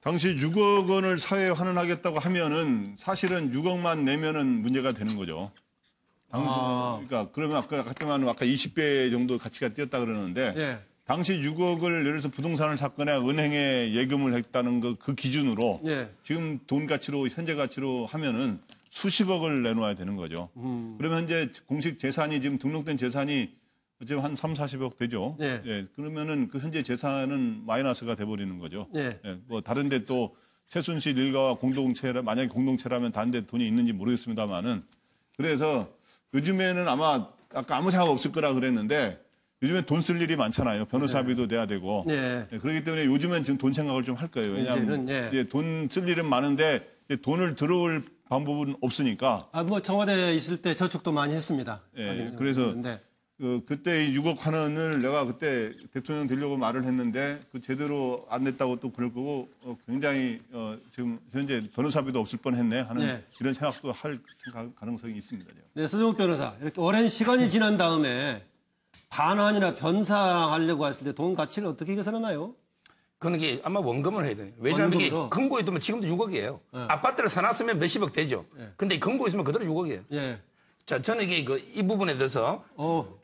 당시 6억 원을 사회에 환원하겠다고 하면은 사실은 6억만 내면은 문제가 되는 거죠. 그러니까 그러면 아까 20배 정도 가치가 뛰었다 그러는데 당시 6억을 예를 들어서 부동산을 샀거나 은행에 예금을 했다는 그 기준으로 지금 돈 가치로 현재 가치로 하면은 수십억을 내놓아야 되는 거죠. 그러면 현재 공식 재산이 지금 등록된 재산이 어쨌든 한 3, 40억 되죠. 그러면은 그 현재 재산은 마이너스가 돼버리는 거죠. 뭐 다른데 또 최순실 일가와 만약에 공동체라면 다른 데 돈이 있는지 모르겠습니다만은 그래서 요즘에는 아마 아까 아무 생각 없을 거라 그랬는데 요즘엔 돈 쓸 일이 많잖아요. 변호사비도 내야 되고. 그렇기 때문에 요즘엔 지금 돈 생각을 좀 할 거예요. 왜냐하면 돈 쓸 일은 많은데 돈을 들어올 방법은 없으니까. 뭐 청와대에 있을 때 저축도 많이 했습니다. 그래서 그때 이 6억 환원을 내가 그때 대통령 되려고 말을 했는데 그 제대로 안 냈다고 또 그럴 거고 굉장히 지금 현재 변호사비도 없을 뻔했네 하는 이런 생각도 할 가능성이 있습니다. 네, 서정욱 변호사. 이렇게 오랜 시간이 지난 다음에 반환이나 변상하려고 했을 때 돈 가치를 어떻게 계산하나요? 그건 이게 아마 원금을 해야 돼요. 왜냐하면 이게 금고에 두면 지금도 6억이에요. 아파트를 사놨으면 몇십억 되죠. 근데 금고에 있으면 그대로 6억이에요. 자, 저는 이게 이 부분에 대해서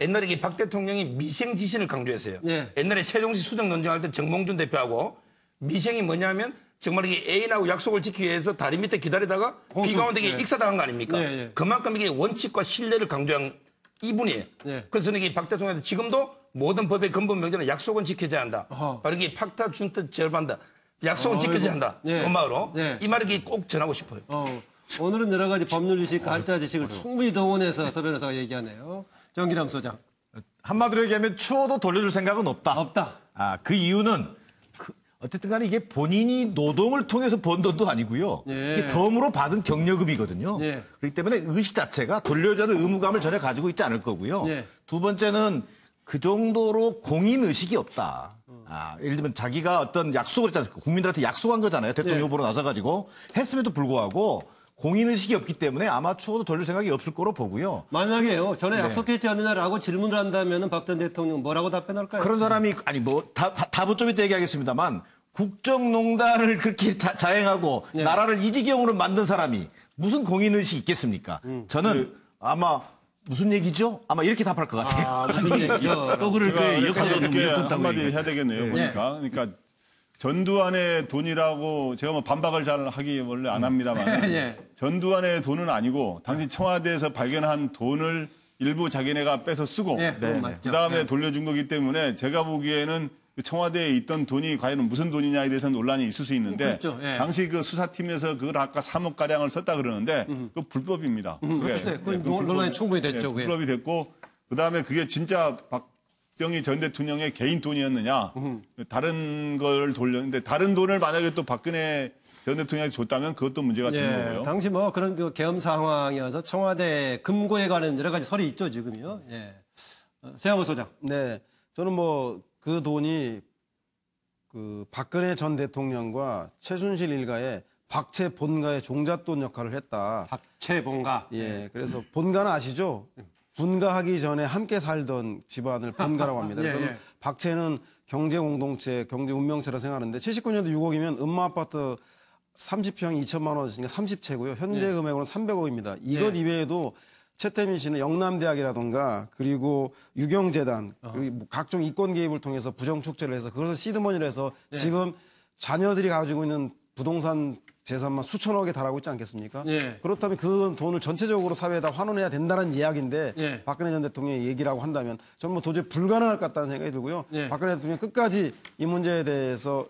옛날에 박 대통령이 미생 지신을 강조했어요. 옛날에 세종시 수정 논쟁할 때 정몽준 대표하고 미생이 뭐냐면 정말 이게 애인하고 약속을 지키기 위해서 다리 밑에 기다리다가 비가 오는데 이게 익사당한 거 아닙니까? 그만큼 이게 원칙과 신뢰를 강조한 이분이에요. 그래서 저는 이게 박 대통령한테 지금도 모든 법의 근본 명제는 약속은 지켜져야 한다. 바로 이게 팍타 준트 제반다. 약속은 지켜져야 한다. 엄마로 이 말을 꼭 전하고 싶어요. 오늘은 여러 가지 법률 지식, 가짜 지식을 충분히 동원해서 서 변호사가 얘기하네요. 정기남 소장. 한마디로 얘기하면 추워도 돌려줄 생각은 없다. 없다. 그 이유는 어쨌든 간에 이게 본인이 노동을 통해서 번 돈도 아니고요. 예. 이게 덤으로 받은 경력금이거든요. 예. 그렇기 때문에 의식 자체가 돌려줘야 될 의무감을 전혀 가지고 있지 않을 거고요. 예. 두 번째는 그 정도로 공인의식이 없다. 예를 들면 자기가 어떤 약속을 했지 않습니까? 국민들한테 약속한 거잖아요. 대통령 예. 후보로 나서가지고 했음에도 불구하고 공인의식이 없기 때문에 아마 추워도 돌릴 생각이 없을 거로 보고요. 만약에요. 전에 네. 약속했지 않느냐라고 질문을 한다면 박 전 대통령 뭐라고 답변할까요? 그런 사람이 아니 뭐 답은 좀 이따 얘기하겠습니다만 국정농단을 그렇게 자행하고 네. 나라를 이 지경으로 만든 사람이 무슨 공인의식이 있겠습니까? 저는 아마 무슨 얘기죠? 아마 이렇게 답할 것 같아요. 무슨 얘기죠? 또 그럴 때 역할도 이렇게 미뤘다고 한마디 해야 되겠네요. 보니까. 그러니까 전두환의 돈이라고 제가 뭐 반박을 잘 하기 원래 안 합니다만 예. 전두환의 돈은 아니고 당시 청와대에서 발견한 돈을 일부 자기네가 빼서 쓰고 예, 그건 맞죠. 그다음에 예. 돌려준 거기 때문에 제가 보기에는 청와대에 있던 돈이 과연 무슨 돈이냐에 대해서 논란이 있을 수 있는데 그렇죠. 예. 당시 그 수사팀에서 그걸 아까 3억 가량을 썼다 그러는데 그 불법입니다. 글쎄, 그 논란이 충분히 됐죠. 그게. 불법이 됐고 그다음에 그게 진짜 박정희 전 대통령의 개인 돈이었느냐 다른 걸 돌렸는데 다른 돈을 만약에 또 박근혜 전 대통령이 줬다면 그것도 문제가 되는 거고요. 당시 뭐 그런 그 계엄 상황이어서 청와대 금고에 관한 여러 가지 설이 있죠, 지금요. 예. 세하고 소장. 네. 저는 뭐 그 돈이 그 박근혜 전 대통령과 최순실 일가의 박채 본가의 종잣돈 역할을 했다. 박채 본가. 예. 그래서 본가는 아시죠? 분가하기 전에 함께 살던 집안을 본가라고 합니다. 예, 그래서 예. 박채는 경제 공동체, 경제 운명체라 생각하는데 79년도 6억이면 음마 아파트 30평 2천만 원이니까 30채고요. 현재 예. 금액으로는 300억입니다. 이것 예. 이외에도 최태민 씨는 영남대학이라든가 그리고 유경재단 그리고 뭐 각종 이권 개입을 통해서 부정 축제를 해서 그것을 시드머니를 해서 예. 지금 자녀들이 가지고 있는 부동산 재산만 수천억에 달하고 있지 않겠습니까? 예. 그렇다면 그 돈을 전체적으로 사회에다 환원해야 된다는 이야기인데 예. 박근혜 전 대통령의 얘기라고 한다면 저는 뭐 도저히 불가능할 것 같다는 생각이 들고요. 예. 박근혜 대통령 끝까지 이 문제에 대해서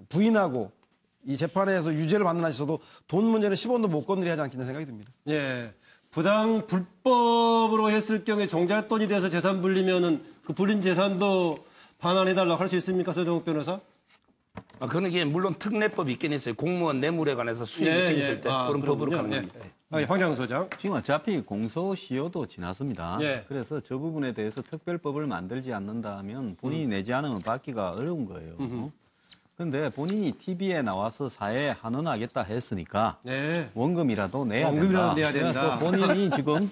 부인하고 이 재판에서 유죄를 받는 한 있어도 돈 문제는 10원도 못 건드려야 하지 않겠나 생각이 듭니다. 예. 부당 불법으로 했을 경우에 종잣돈이 돼서 재산 불리면은 그 불린 재산도 반환해달라고 할 수 있습니까, 서정욱 변호사? 그거는 이게 물론 특례법이 있긴 있어요. 공무원 뇌물에 관해서 수익이 생겼을 때 그런 법으로 가는 겁니다. 황장 소장. 지금 어차피 공소시효도 지났습니다. 예. 그래서 저 부분에 대해서 특별법을 만들지 않는다면 본인이 내지 않으면 받기가 어려운 거예요. 그런데 본인이 TV에 나와서 사회에 환원하겠다 했으니까 네. 원금이라도 내야 원금이라도 된다. 내야 된다. 또 본인이 지금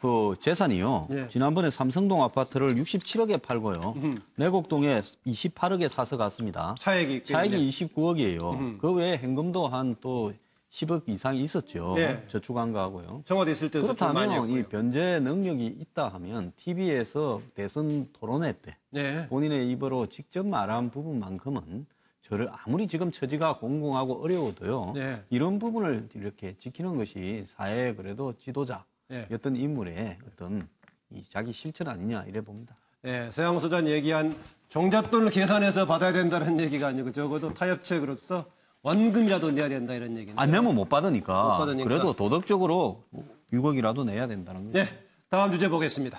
그 재산이요. 예. 지난번에 삼성동 아파트를 67억에 팔고요. 내곡동에 28억에 사서 갔습니다. 차액이 29억이에요. 그 외에 현금도 한 또 10억 이상이 있었죠. 예. 저축한 거하고요. 청와대 있을 때도 좀 많이 그렇다면 했고요. 이 변제 능력이 있다 하면 TV에서 대선 토론회 때 네. 본인의 입으로 직접 말한 부분만큼은 저를 아무리 지금 처지가 공공하고 어려워도요. 네. 이런 부분을 이렇게 지키는 것이 사회의 그래도 지도자 네. 어떤 인물의 어떤 이 자기 실천 아니냐 이래 봅니다. 네, 서양 소장 얘기한 종잣돈을 계산해서 받아야 된다는 얘기가 아니고 적어도 타협책으로서 원금이라도 내야 된다 이런 얘기인데. 안 내면 못 받으니까. 못 받으니까. 그래도 도덕적으로 6억이라도 내야 된다는 거죠. 네, 다음 주제 보겠습니다.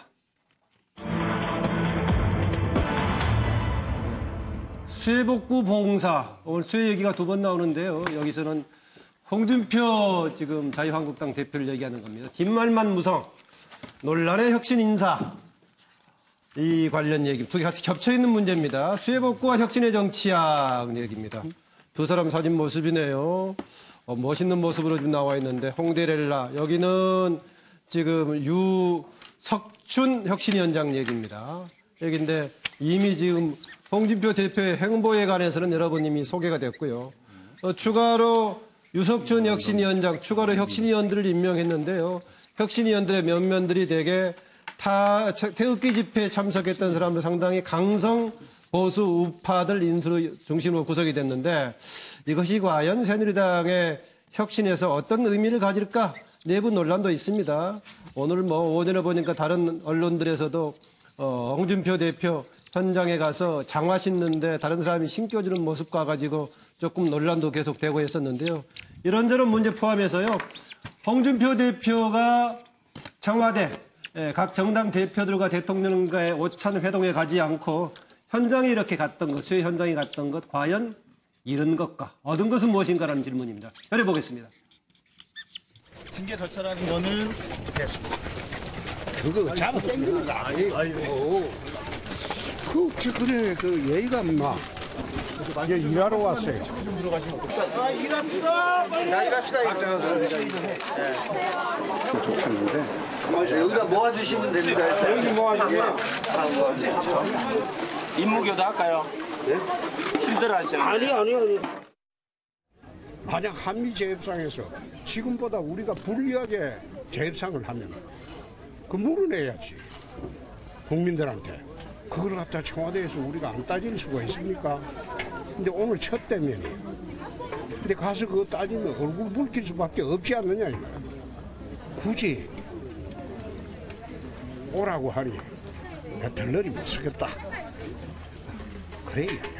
수해복구 봉사, 오늘 수해 얘기가 두 번 나오는데요. 여기서는 홍준표 지금 자유한국당 대표를 얘기하는 겁니다. 뒷말만 무성, 논란의 혁신 인사. 이 관련 얘기, 두 개 같이 겹쳐있는 문제입니다. 수해복구와 혁신의 정치학 얘기입니다. 두 사람 사진 모습이네요. 멋있는 모습으로 지금 나와 있는데, 홍대렐라. 여기는 지금 유석춘 혁신위원장 얘기입니다. 얘기인데, 이미 지금 홍준표 대표의 행보에 관해서는 여러분 이미 소개가 됐고요. 추가로 유석춘 혁신위원장, 추가로 혁신위원들을 임명했는데요. 혁신위원들의 면면들이 대개 태극기 집회에 참석했던 사람들 상당히 강성 보수 우파들 인수를 중심으로 구성이 됐는데 이것이 과연 새누리당의 혁신에서 어떤 의미를 가질까? 내부 논란도 있습니다. 오늘 오전에 보니까 다른 언론들에서도 홍준표 대표 현장에 가서 장화 신는데 다른 사람이 신겨주는 모습과 가지고 조금 논란도 계속되고 했었는데요. 이런저런 문제 포함해서요. 홍준표 대표가 청와대 각 정당 대표들과 대통령과의 오찬 회동에 가지 않고 현장에 이렇게 갔던 것, 수해 현장에 갔던 것, 과연 잃은 것과 얻은 것은 무엇인가라는 질문입니다. 열어보겠습니다. 징계 절차라는 거는 그거 잡아 당기는 거 아니고 그래 그 예의가 없나 이제 일하러 왔어요. 일합시다. 좋겠는데 여기다 모아주시면 됩니다. 여기 모아주세요. 임무교도 할까요? 힘들어하시는 아니. 만약 한미 재협상에서 지금보다 우리가 불리하게 재협상을 하면 그 물어내야지 국민들한테. 그걸 갖다 청와대에서 우리가 안 따질 수가 있습니까? 근데 오늘 첫 대면이. 근데 가서 그거 따지면 얼굴 붉힐 수밖에 없지 않느냐 이거야. 굳이 오라고 하니 덜러리 못 쓰겠다. 그래 이야기야.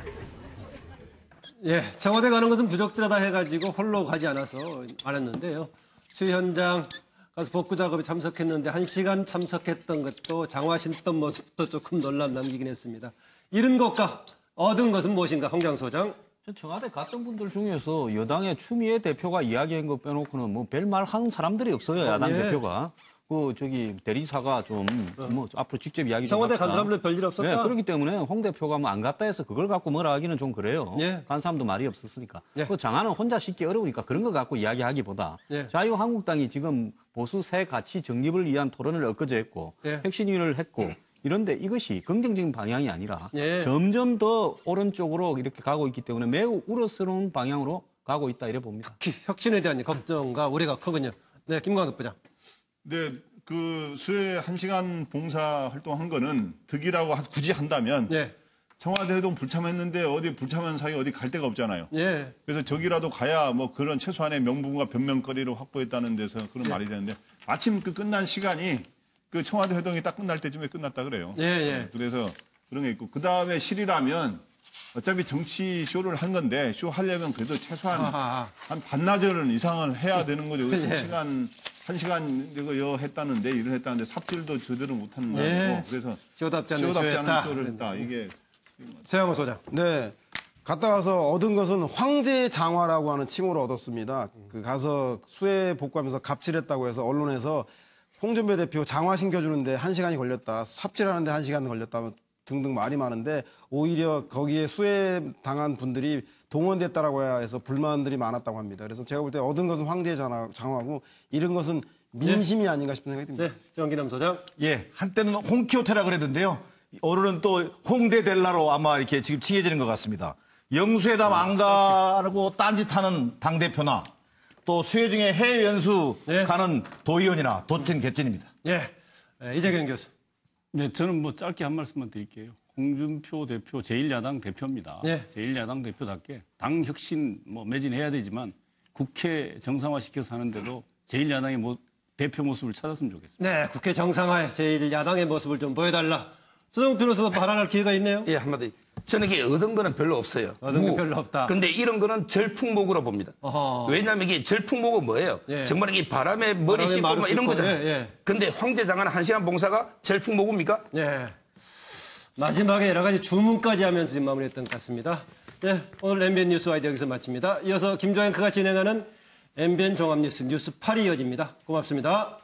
예, 청와대 가는 것은 부적절하다 해가지고 홀로 가지 않았는데요. 수해 현장 가서 복구 작업에 참석했는데 1시간 참석했던 것도 장화 신던 모습도 조금 논란 남기긴 했습니다. 잃은 것과 얻은 것은 무엇인가, 홍장 소장. 청와대 갔던 분들 중에서 여당의 추미애 대표가 이야기한 거 빼놓고는 뭐 별말 하는 사람들이 없어요, 야당 대표가. 대리사가 좀, 앞으로 직접 이야기 좀 청와대 합시다. 간 사람들 별일 없었다? 네, 그렇기 때문에 홍 대표가 뭐 안 갔다 해서 그걸 갖고 뭐라 하기는 좀 그래요. 간 사람도 말이 없었으니까. 그 장안은 혼자 씻기 어려우니까 그런 거 갖고 이야기하기보다 자유한국당이 지금 보수 새 가치 정립을 위한 토론을 엊그제 했고 혁신위를 했고 이런데 이것이 긍정적인 방향이 아니라 점점 더 오른쪽으로 이렇게 가고 있기 때문에 매우 우려스러운 방향으로 가고 있다 이래 봅니다. 특히 혁신에 대한 걱정과 우려가 크군요. 네, 김광덕 부장. 네, 그 수해 1시간 봉사 활동한 거는 득이라고 굳이 한다면 청와대도 불참했는데 어디 불참한 사이 어디 갈 데가 없잖아요. 그래서 저기라도 가야 뭐 그런 최소한의 명분과 변명거리를 확보했다는 데서 그런 말이 되는데 마침 그 끝난 시간이 그 청와대 회동이 딱 끝날 때쯤에 끝났다 그래요. 그래서 그런 게 있고 그 다음에 실이라면 어차피 정치 쇼를 한 건데 쇼 하려면 그래도 최소한 한 반나절 이상을 해야 되는 거죠. 1시간 이거 했다는데 일을 했다는데 삽질도 제대로 못하는 거고 그래서 쇼답지 않은 쇼를 했다. 이게 세영호 소장. 네. 갔다 와서 얻은 것은 황제 장화라고 하는 칭호를 얻었습니다. 그 가서 수해 복구하면서 갑질했다고 해서 언론에서 홍준표 대표 장화 신겨주는데 1시간이 걸렸다. 삽질하는데 1시간 걸렸다. 등등 말이 많은데 오히려 거기에 수해 당한 분들이 동원됐다라고 해서 불만들이 많았다고 합니다. 그래서 제가 볼 때 얻은 것은 황제 장화고 잃은 것은 민심이 아닌가 싶은 생각이 듭니다. 네, 정기남 소장. 예, 한때는 홍키호테라 그랬는데요. 오늘은 또 홍대델라로 아마 이렇게 지금 칭해지는 것 같습니다. 영수회담 안 가고 딴짓하는 당대표나 또 수해 중에 해외 연수 가는 도의원이나 도찐 개찐입니다. 이재경 교수. 네, 저는 뭐 짧게 한 말씀만 드릴게요. 홍준표 대표 제1야당 대표입니다. 제1야당 대표답게 당 혁신 매진해야 되지만 국회 정상화시켜서 하는데도 제1야당의 대표 모습을 찾았으면 좋겠습니다. 네, 국회 정상화에 제1야당의 모습을 좀 보여달라. 수정 변호사도 발언할 기회가 있네요. 예, 한마디. 저는 이게 얻은 거는 별로 없어요. 얻은 게 별로 없다. 근데 이런 거는 절풍목으로 봅니다. 왜냐하면 이게 절풍목은 뭐예요? 정말 이게 바람에 머리 씻고 이런 거잖아요. 근데 황제장한 1시간 봉사가 절풍목입니까? 마지막에 여러 가지 주문까지 하면서 지금 마무리했던 것 같습니다. 오늘 MBN 뉴스 와이드 여기서 마칩니다. 이어서 김조앵커가 진행하는 MBN 종합뉴스 뉴스 8이 이어집니다. 고맙습니다.